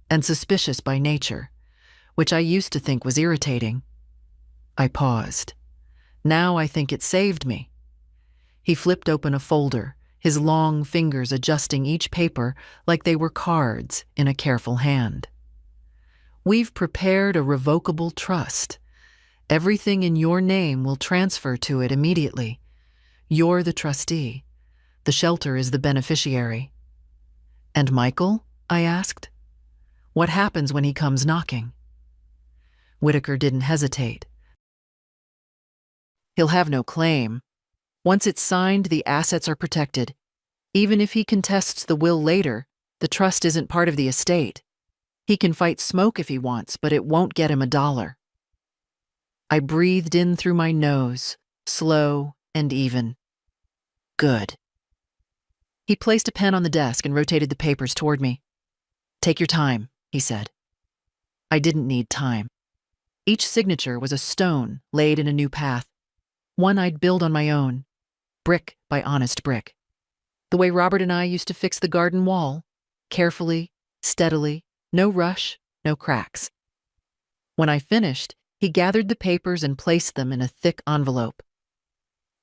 and suspicious by nature, which I used to think was irritating. I paused. Now I think it saved me. He flipped open a folder, his long fingers adjusting each paper like they were cards in a careful hand. "We've prepared a revocable trust. Everything in your name will transfer to it immediately. You're the trustee. The shelter is the beneficiary." "And Michael?" I asked. "What happens when he comes knocking?" Whitaker didn't hesitate. "He'll have no claim. Once it's signed, the assets are protected. Even if he contests the will later, the trust isn't part of the estate. He can fight smoke if he wants, but it won't get him $1. I breathed in through my nose, slow and even. Good. He placed a pen on the desk and rotated the papers toward me. "Take your time," he said. I didn't need time. Each signature was a stone laid in a new path, one I'd build on my own, brick by honest brick. The way Robert and I used to fix the garden wall, carefully, steadily, no rush, no cracks. When I finished, he gathered the papers and placed them in a thick envelope.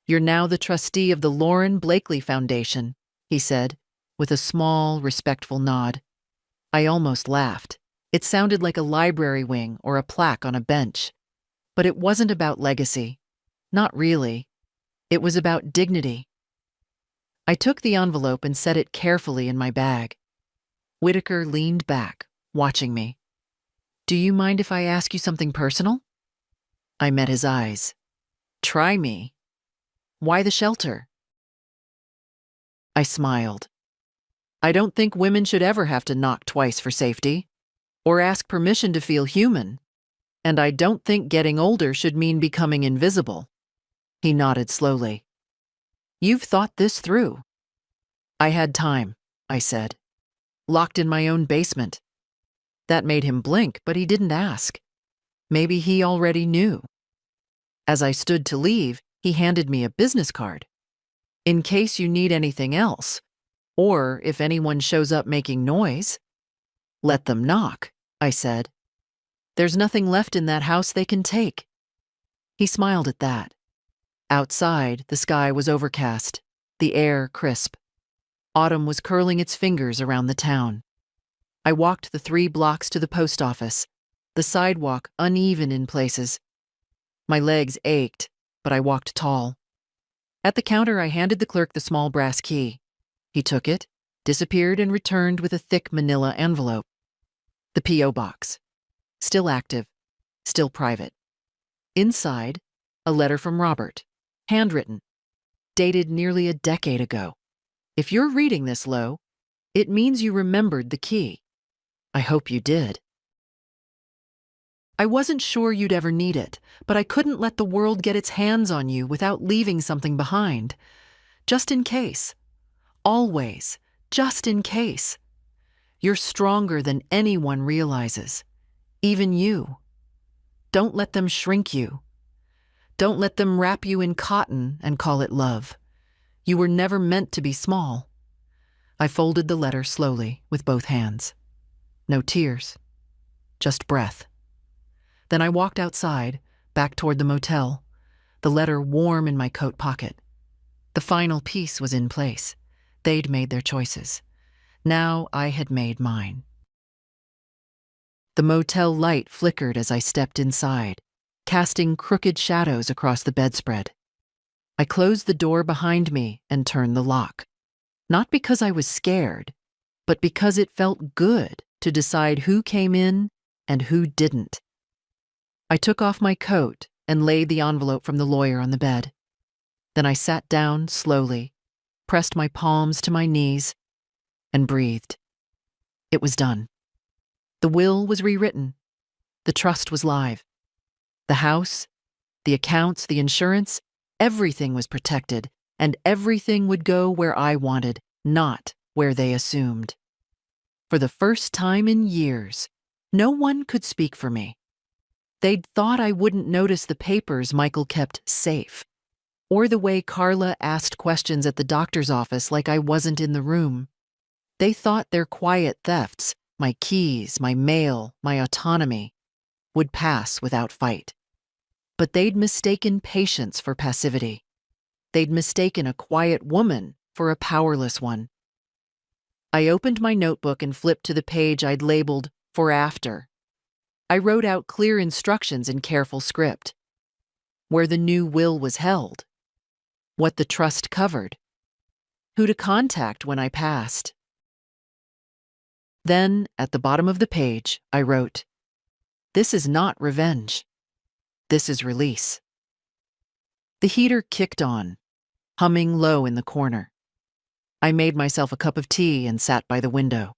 "You're now the trustee of the Lauren Blakely Foundation," he said, with a small, respectful nod. I almost laughed. It sounded like a library wing or a plaque on a bench. But it wasn't about legacy. Not really. It was about dignity. I took the envelope and set it carefully in my bag. Whitaker leaned back, watching me. "Do you mind if I ask you something personal?" I met his eyes. "Try me. Why the shelter?" I smiled. "I don't think women should ever have to knock twice for safety, or ask permission to feel human. And I don't think getting older should mean becoming invisible." He nodded slowly. "You've thought this through." "I had time," I said. "Locked in my own basement." That made him blink, but he didn't ask. Maybe he already knew. As I stood to leave, he handed me a business card. "In case you need anything else, or if anyone shows up making noise." "Let them knock," I said. "There's nothing left in that house they can take." He smiled at that. Outside, the sky was overcast, the air crisp. Autumn was curling its fingers around the town. I walked the 3 blocks to the post office, the sidewalk uneven in places. My legs ached, but I walked tall. At the counter, I handed the clerk the small brass key. He took it, disappeared, and returned with a thick manila envelope. The P.O. box. Still active, still private. Inside, a letter from Robert, handwritten, dated nearly a decade ago. If you're reading this, Lo, it means you remembered the key. I hope you did. I wasn't sure you'd ever need it, but I couldn't let the world get its hands on you without leaving something behind. Just in case. Always. Just in case. You're stronger than anyone realizes. Even you. Don't let them shrink you. Don't let them wrap you in cotton and call it love. You were never meant to be small. I folded the letter slowly with both hands. No tears. Just breath. Then I walked outside, back toward the motel, the letter warm in my coat pocket. The final piece was in place. They'd made their choices. Now I had made mine. The motel light flickered as I stepped inside, casting crooked shadows across the bedspread. I closed the door behind me and turned the lock. Not because I was scared, but because it felt good to decide who came in and who didn't. I took off my coat and laid the envelope from the lawyer on the bed. Then I sat down slowly, pressed my palms to my knees, and breathed. It was done. The will was rewritten. The trust was live. The house, the accounts, the insurance, everything was protected, and everything would go where I wanted, not where they assumed. For the first time in years, no one could speak for me. They'd thought I wouldn't notice the papers Michael kept safe, or the way Carla asked questions at the doctor's office like I wasn't in the room. They thought their quiet thefts, my keys, my mail, my autonomy, would pass without fight. But they'd mistaken patience for passivity. They'd mistaken a quiet woman for a powerless one. I opened my notebook and flipped to the page I'd labeled "For After." I wrote out clear instructions in careful script. Where the new will was held. What the trust covered. Who to contact when I passed. Then, at the bottom of the page, I wrote, "This is not revenge. This is release." The heater kicked on, humming low in the corner. I made myself a cup of tea and sat by the window.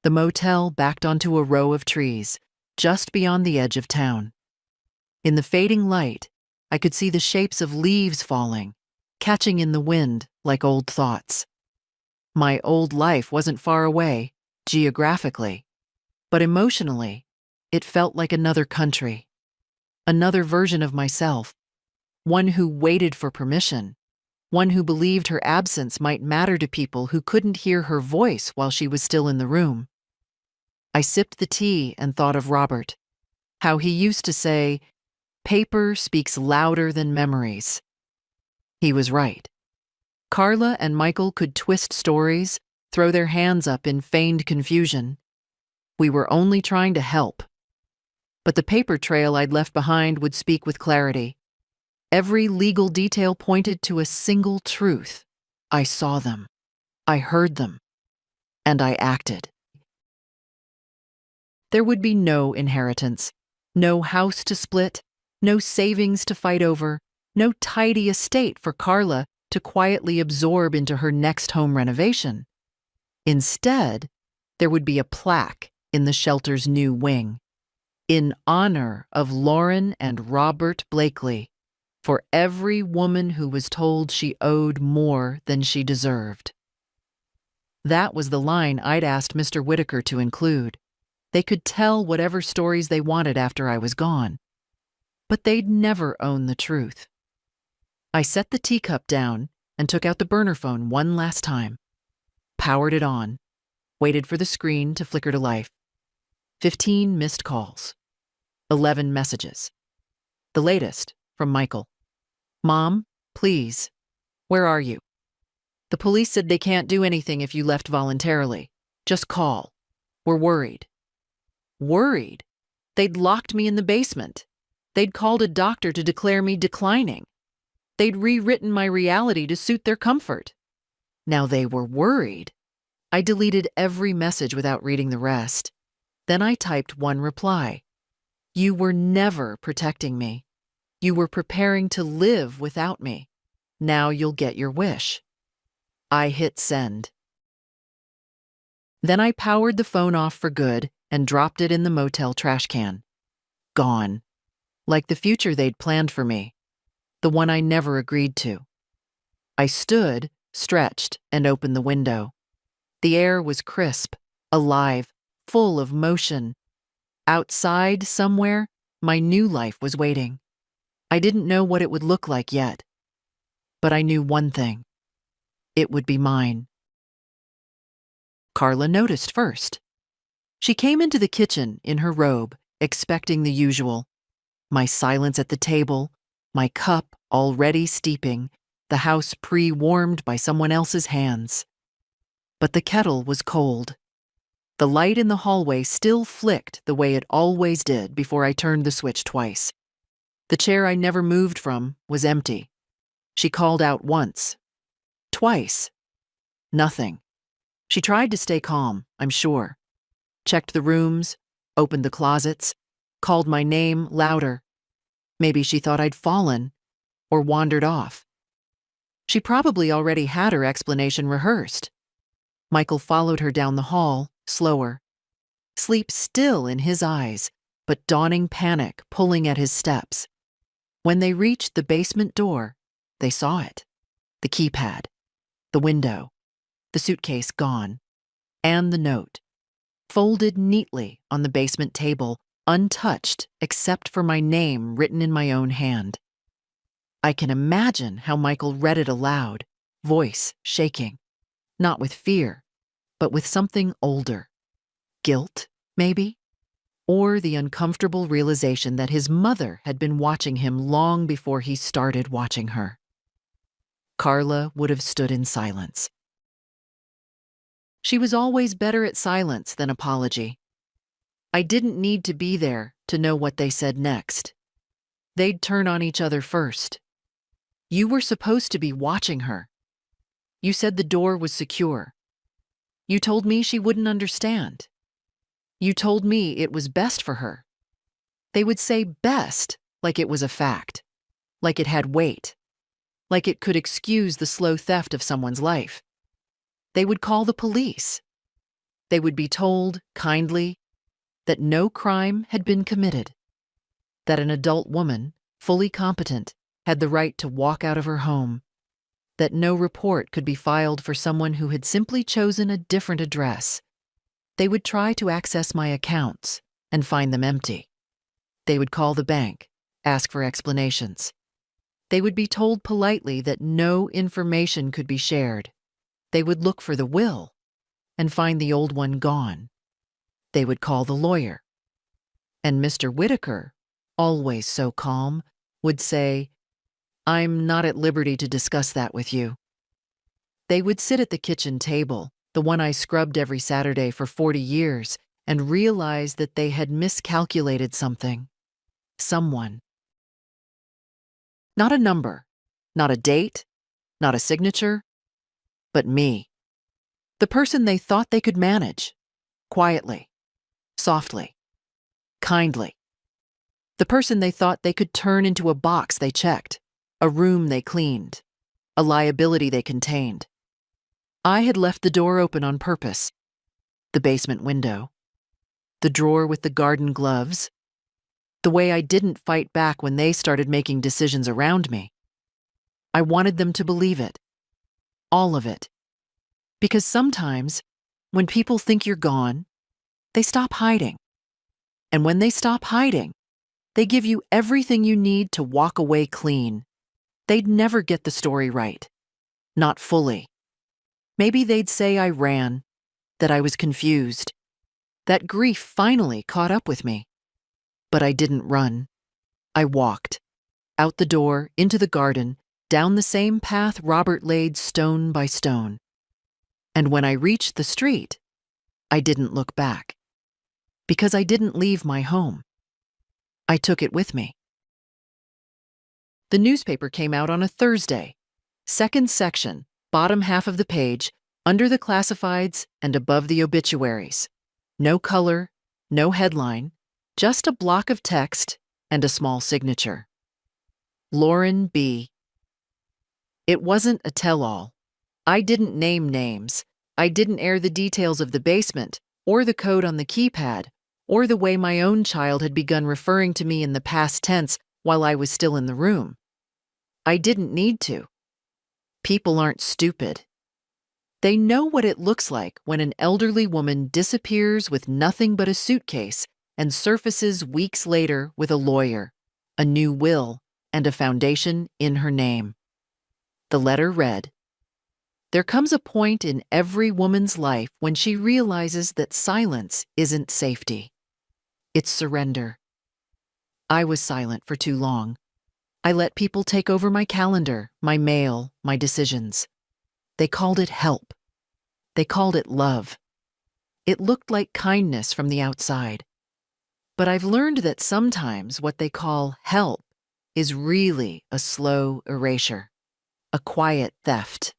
The motel backed onto a row of trees, just beyond the edge of town. In the fading light, I could see the shapes of leaves falling, catching in the wind like old thoughts. My old life wasn't far away, geographically, but emotionally, it felt like another country, another version of myself, one who waited for permission, one who believed her absence might matter to people who couldn't hear her voice while she was still in the room. I sipped the tea and thought of Robert, how he used to say, "Paper speaks louder than memories." He was right. Carla and Michael could twist stories, throw their hands up in feigned confusion. We were only trying to help. But the paper trail I'd left behind would speak with clarity. Every legal detail pointed to a single truth. I saw them. I heard them. And I acted. There would be no inheritance, no house to split, no savings to fight over, no tidy estate for Carla to quietly absorb into her next home renovation. Instead, there would be a plaque in the shelter's new wing, in honor of Lauren and Robert Blakely, for every woman who was told she owed more than she deserved. That was the line I'd asked Mr. Whitaker to include. They could tell whatever stories they wanted after I was gone, but they'd never own the truth. I set the teacup down and took out the burner phone one last time, powered it on, waited for the screen to flicker to life. 15 missed calls, 11 messages. The latest from Michael. "Mom, please, where are you? The police said they can't do anything if you left voluntarily. Just call. We're worried." Worried? They'd locked me in the basement. They'd called a doctor to declare me declining. They'd rewritten my reality to suit their comfort. Now they were worried. I deleted every message without reading the rest. Then I typed one reply. "You were never protecting me. You were preparing to live without me. Now you'll get your wish." I hit send. Then I powered the phone off for good and dropped it in the motel trash can. Gone. Like the future they'd planned for me. The one I never agreed to. I stood, stretched, and opened the window. The air was crisp, alive, full of motion. Outside, somewhere, my new life was waiting. I didn't know what it would look like yet. But I knew one thing. It would be mine. Carla noticed first. She came into the kitchen in her robe, expecting the usual. My silence at the table, my cup already steeping, the house pre-warmed by someone else's hands. But the kettle was cold. The light in the hallway still flicked the way it always did before I turned the switch twice. The chair I never moved from was empty. She called out once. Twice. Nothing. She tried to stay calm, I'm sure. Checked the rooms, opened the closets, called my name louder. Maybe she thought I'd fallen or wandered off. She probably already had her explanation rehearsed. Michael followed her down the hall, slower. Sleep still in his eyes, but dawning panic pulling at his steps. When they reached the basement door, they saw it. The keypad, the window, the suitcase gone, and the note. Folded neatly on the basement table, untouched except for my name written in my own hand. I can imagine how Michael read it aloud, voice shaking, not with fear, but with something older. Guilt, maybe? Or the uncomfortable realization that his mother had been watching him long before he started watching her. Carla would have stood in silence. She was always better at silence than apology. I didn't need to be there to know what they said next. They'd turn on each other first. You were supposed to be watching her. You said the door was secure. You told me she wouldn't understand. You told me it was best for her. They would say best like it was a fact, like it had weight, like it could excuse the slow theft of someone's life. They would call the police. They would be told, kindly, that no crime had been committed, that an adult woman, fully competent, had the right to walk out of her home, that no report could be filed for someone who had simply chosen a different address. They would try to access my accounts and find them empty. They would call the bank, ask for explanations. They would be told politely that no information could be shared. They would look for the will and find the old one gone. They would call the lawyer. And Mr. Whitaker, always so calm, would say, "I'm not at liberty to discuss that with you." They would sit at the kitchen table, the one I scrubbed every Saturday for 40 years, and realize that they had miscalculated something. Someone. Not a number, not a date, not a signature, but me. The person they thought they could manage. Quietly, softly, kindly. The person they thought they could turn into a box they checked, a room they cleaned, a liability they contained. I had left the door open on purpose. The basement window. The drawer with the garden gloves. The way I didn't fight back when they started making decisions around me. I wanted them to believe it. All of it. Because sometimes, when people think you're gone, they stop hiding. And when they stop hiding, they give you everything you need to walk away clean. They'd never get the story right. Not fully. Maybe they'd say I ran, that I was confused, that grief finally caught up with me. But I didn't run. I walked. Out the door, into the garden, down the same path Robert laid stone by stone. And when I reached the street, I didn't look back. Because I didn't leave my home. I took it with me. The newspaper came out on a Thursday. Second section, bottom half of the page, under the classifieds and above the obituaries. No color, no headline, just a block of text and a small signature. Lauren B. It wasn't a tell-all. I didn't name names. I didn't air the details of the basement, or the code on the keypad, or the way my own child had begun referring to me in the past tense while I was still in the room. I didn't need to. People aren't stupid. They know what it looks like when an elderly woman disappears with nothing but a suitcase and surfaces weeks later with a lawyer, a new will, and a foundation in her name. The letter read, "There comes a point in every woman's life when she realizes that silence isn't safety. It's surrender. I was silent for too long. I let people take over my calendar, my mail, my decisions. They called it help. They called it love. It looked like kindness from the outside. But I've learned that sometimes what they call help is really a slow erasure, a quiet theft.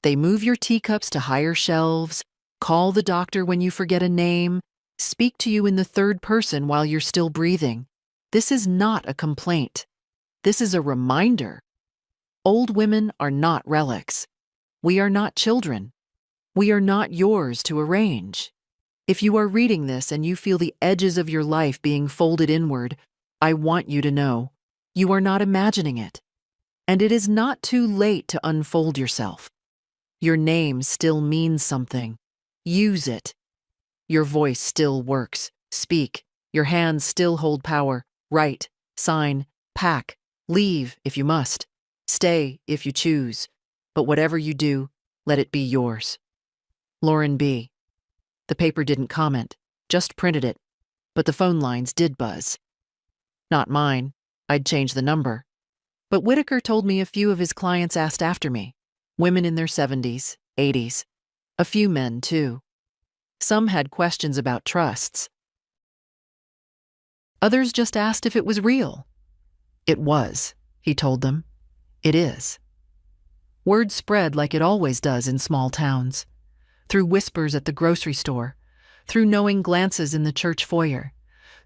They move your teacups to higher shelves, call the doctor when you forget a name, speak to you in the third person while you're still breathing. This is not a complaint. This is a reminder. Old women are not relics. We are not children. We are not yours to arrange. If you are reading this and you feel the edges of your life being folded inward, I want you to know, you are not imagining it. And it is not too late to unfold yourself. Your name still means something. Use it. Your voice still works. Speak. Your hands still hold power. Write, sign, pack, leave if you must. Stay if you choose. But whatever you do, let it be yours. Lauren B. The paper didn't comment, just printed it. But the phone lines did buzz. Not mine. I'd change the number. But Whitaker told me a few of his clients asked after me. Women in their 70s, 80s. A few men, too. Some had questions about trusts. Others just asked if it was real. It was, he told them. It is. Word spread like it always does in small towns. Through whispers at the grocery store, through knowing glances in the church foyer,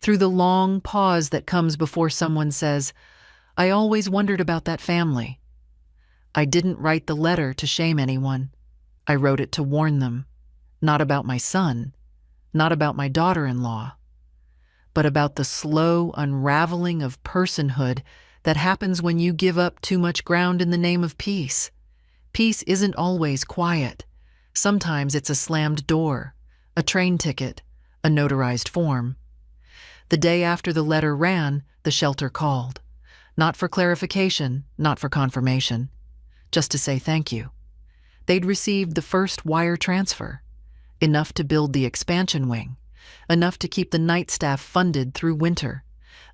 through the long pause that comes before someone says, "I always wondered about that family." I didn't write the letter to shame anyone. I wrote it to warn them. Not about my son, not about my daughter-in-law, but about the slow unraveling of personhood that happens when you give up too much ground in the name of peace. Peace isn't always quiet. Sometimes it's a slammed door, a train ticket, a notarized form. The day after the letter ran, the shelter called. Not for clarification, not for confirmation. Just to say thank you. They'd received the first wire transfer. Enough to build the expansion wing, enough to keep the night staff funded through winter,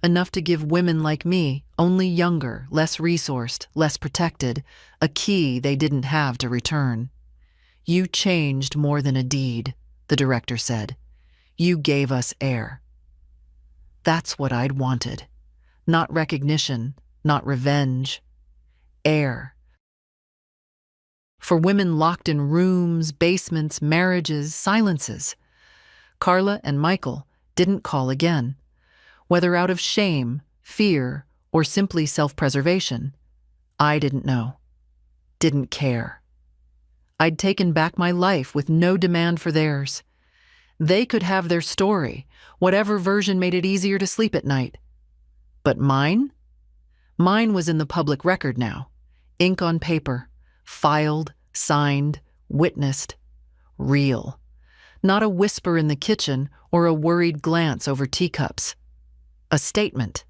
enough to give women like me, only younger, less resourced, less protected, a key they didn't have to return. You changed more than a deed, the director said. You gave us air. That's what I'd wanted. Not recognition, not revenge. Air. For women locked in rooms, basements, marriages, silences. Carla and Michael didn't call again. Whether out of shame, fear, or simply self-preservation, I didn't know. Didn't care. I'd taken back my life with no demand for theirs. They could have their story, whatever version made it easier to sleep at night. But mine? Mine was in the public record now. Ink on paper, filed, signed, witnessed, real. Not a whisper in the kitchen or a worried glance over teacups. A statement,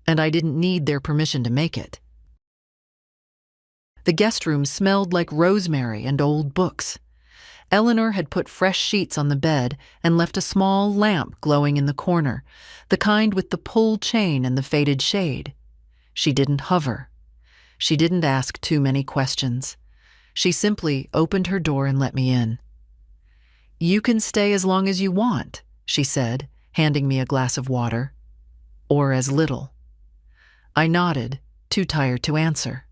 and I didn't need their permission to make it. The guest room smelled like rosemary and old books. Eleanor had put fresh sheets on the bed and left a small lamp glowing in the corner, the kind with the pull chain and the faded shade. She didn't hover. She didn't ask too many questions. She simply opened her door and let me in. "You can stay as long as you want," she said, handing me a glass of water. Or as little. I nodded, too tired to answer.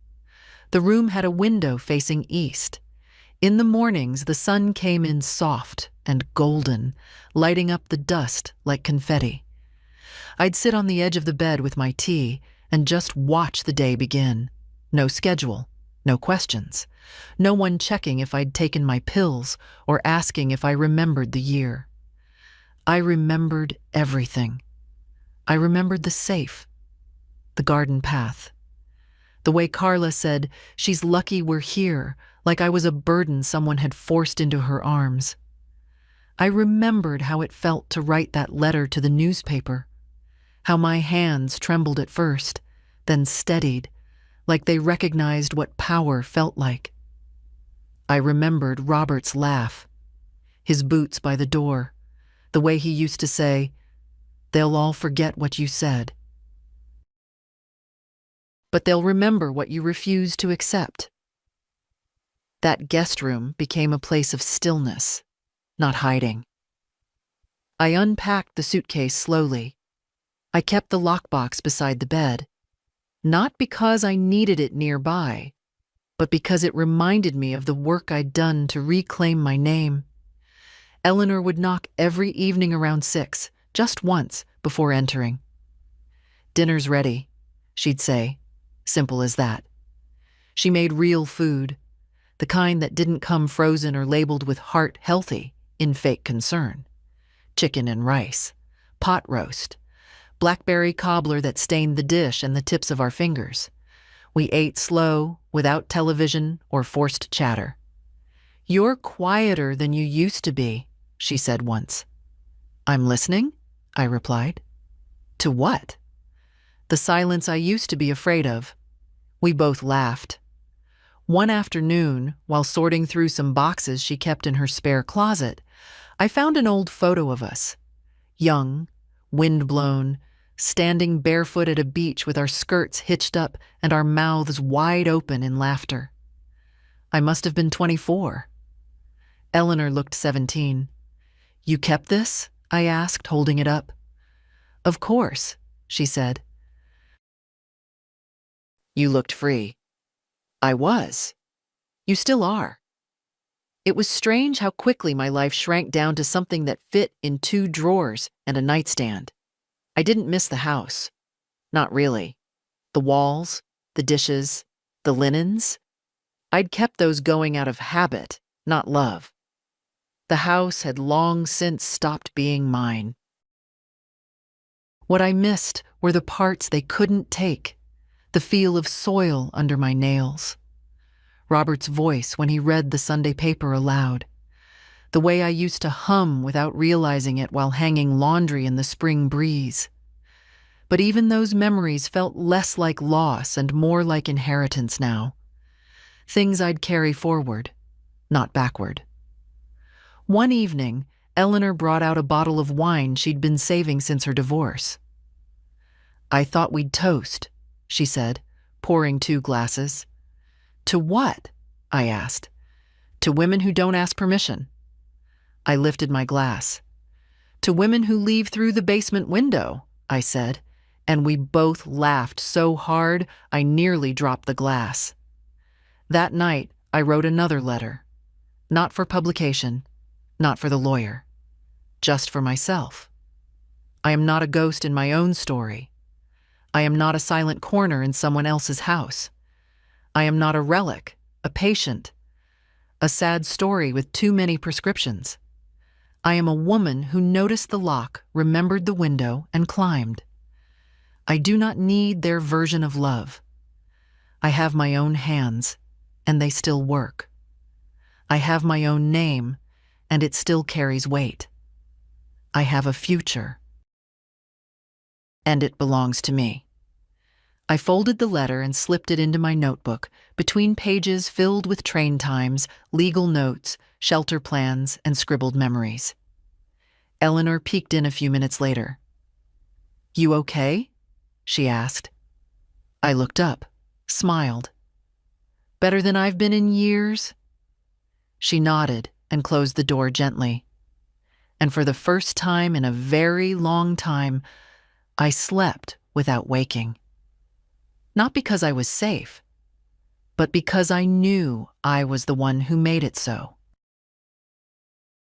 The room had a window facing east. In the mornings, the sun came in soft and golden, lighting up the dust like confetti. I'd sit on the edge of the bed with my tea and just watch the day begin. No schedule, no questions, no one checking if I'd taken my pills or asking if I remembered the year. I remembered everything. I remembered the safe, the garden path. The way Carla said, "She's lucky we're here," like I was a burden someone had forced into her arms. I remembered how it felt to write that letter to the newspaper, how my hands trembled at first, then steadied, like they recognized what power felt like. I remembered Robert's laugh, his boots by the door, the way he used to say, "They'll all forget what you said. But they'll remember what you refused to accept." That guest room became a place of stillness, not hiding. I unpacked the suitcase slowly. I kept the lockbox beside the bed, not because I needed it nearby, but because it reminded me of the work I'd done to reclaim my name. Eleanor would knock every evening around 6, just once, before entering. "Dinner's ready," she'd say, simple as that. She made real food, the kind that didn't come frozen or labeled with heart healthy in fake concern. Chicken and rice, pot roast, blackberry cobbler that stained the dish and the tips of our fingers. We ate slow, without television or forced chatter. "You're quieter than you used to be," she said once. "I'm listening," I replied. "To what?" "The silence I used to be afraid of." We both laughed. One afternoon, while sorting through some boxes she kept in her spare closet, I found an old photo of us. Young, wind-blown, standing barefoot at a beach with our skirts hitched up and our mouths wide open in laughter. I must have been 24. Eleanor looked 17. "You kept this?" I asked, holding it up. "Of course," she said. "You looked free." "I was. You still are." It was strange how quickly my life shrank down to something that fit in 2 drawers and a nightstand. I didn't miss the house. Not really. The walls, the dishes, the linens. I'd kept those going out of habit, not love. The house had long since stopped being mine. What I missed were the parts they couldn't take, the feel of soil under my nails. Robert's voice when he read the Sunday paper aloud. The way I used to hum without realizing it while hanging laundry in the spring breeze. But even those memories felt less like loss and more like inheritance now. Things I'd carry forward, not backward. One evening, Eleanor brought out a bottle of wine she'd been saving since her divorce. "I thought we'd toast," she said, pouring 2 glasses. "To what?" I asked. "To women who don't ask permission." I lifted my glass. "To women who leave through the basement window," I said, and we both laughed so hard I nearly dropped the glass. That night, I wrote another letter. Not for publication, not for the lawyer. Just for myself. I am not a ghost in my own story. I am not a silent corner in someone else's house. I am not a relic, a patient, a sad story with too many prescriptions. I am a woman who noticed the lock, remembered the window, and climbed. I do not need their version of love. I have my own hands, and they still work. I have my own name, and it still carries weight. I have a future, and it belongs to me. I folded the letter and slipped it into my notebook, between pages filled with train times, legal notes, shelter plans, and scribbled memories. Eleanor peeked in a few minutes later. "You okay?" she asked. I looked up, smiled. "Better than I've been in years?" She nodded and closed the door gently. And for the first time in a very long time, I slept without waking. Not because I was safe, but because I knew I was the one who made it so.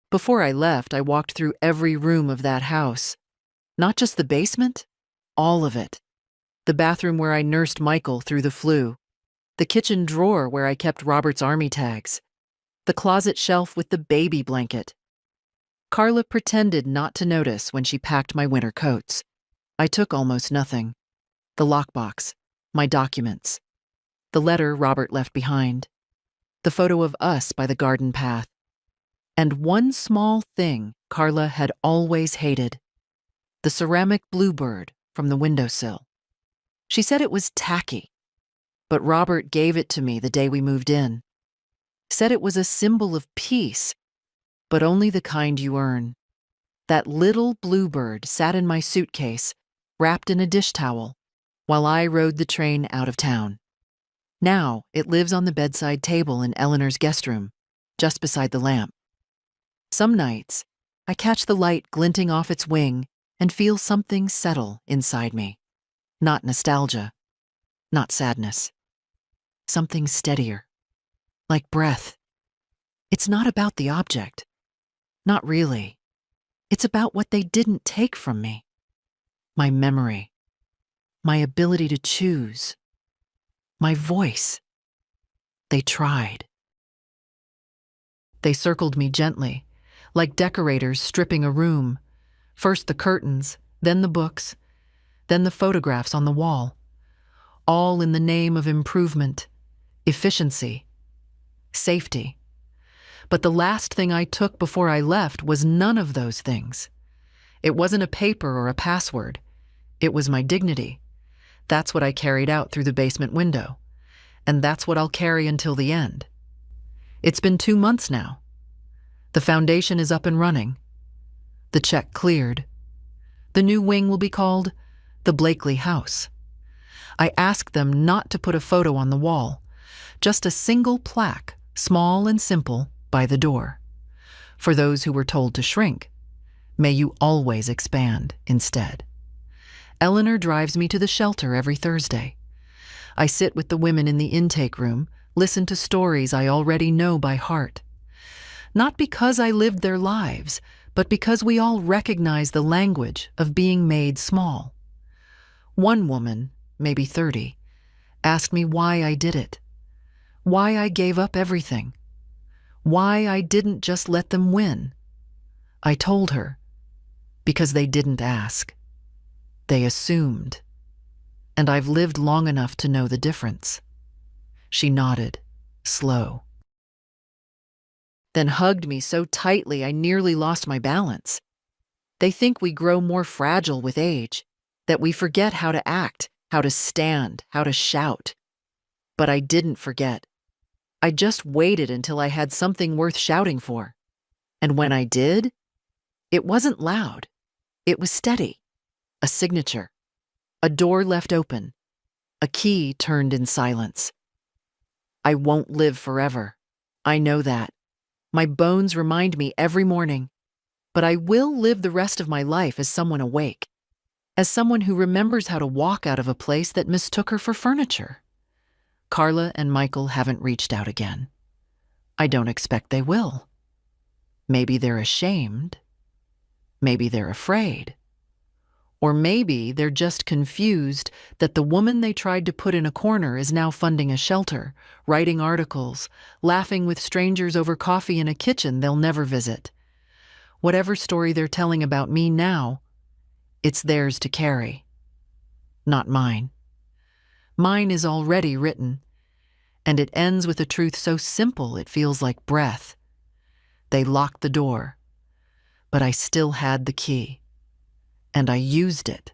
Before I left, I walked through every room of that house. Not just the basement, all of it. The bathroom where I nursed Michael through the flu. The kitchen drawer where I kept Robert's army tags. The closet shelf with the baby blanket. Carla pretended not to notice when she packed my winter coats. I took almost nothing. The lockbox, my documents, the letter Robert left behind, the photo of us by the garden path, and one small thing Carla had always hated, the ceramic bluebird from the windowsill. She said it was tacky, but Robert gave it to me the day we moved in. Said it was a symbol of peace, but only the kind you earn. That little bluebird sat in my suitcase, wrapped in a dish towel, while I rode the train out of town. Now it lives on the bedside table in Eleanor's guest room, just beside the lamp. Some nights, I catch the light glinting off its wing and feel something settle inside me. Not nostalgia, not sadness. Something steadier, like breath. It's not about the object. Not really. It's about what they didn't take from me. My memory. My ability to choose. My voice. They tried. They circled me gently, like decorators stripping a room. First the curtains, then the books, then the photographs on the wall. All in the name of improvement, efficiency, safety. But the last thing I took before I left was none of those things. It wasn't a paper or a password. It was my dignity. That's what I carried out through the basement window. And that's what I'll carry until the end. It's been 2 months now. The foundation is up and running. The check cleared. The new wing will be called the Blakely House. I asked them not to put a photo on the wall, just a single plaque, small and simple, by the door. For those who were told to shrink, may you always expand instead. Eleanor drives me to the shelter every Thursday. I sit with the women in the intake room, listen to stories I already know by heart. Not because I lived their lives, but because we all recognize the language of being made small. One woman, maybe 30, asked me why I did it, why I gave up everything, why I didn't just let them win. I told her, because they didn't ask. They assumed. And I've lived long enough to know the difference. She nodded, slow. Then hugged me so tightly I nearly lost my balance. They think we grow more fragile with age, that we forget how to act, how to stand, how to shout. But I didn't forget. I just waited until I had something worth shouting for. And when I did, it wasn't loud. It was steady. A signature. A door left open. A key turned in silence. I won't live forever. I know that. My bones remind me every morning. But I will live the rest of my life as someone awake. As someone who remembers how to walk out of a place that mistook her for furniture. Carla and Michael haven't reached out again. I don't expect they will. Maybe they're ashamed. Maybe they're afraid. Or maybe they're just confused that the woman they tried to put in a corner is now funding a shelter, writing articles, laughing with strangers over coffee in a kitchen they'll never visit. Whatever story they're telling about me now, it's theirs to carry. Not mine. Mine is already written, and it ends with a truth so simple it feels like breath. They locked the door, but I still had the key, and I used it.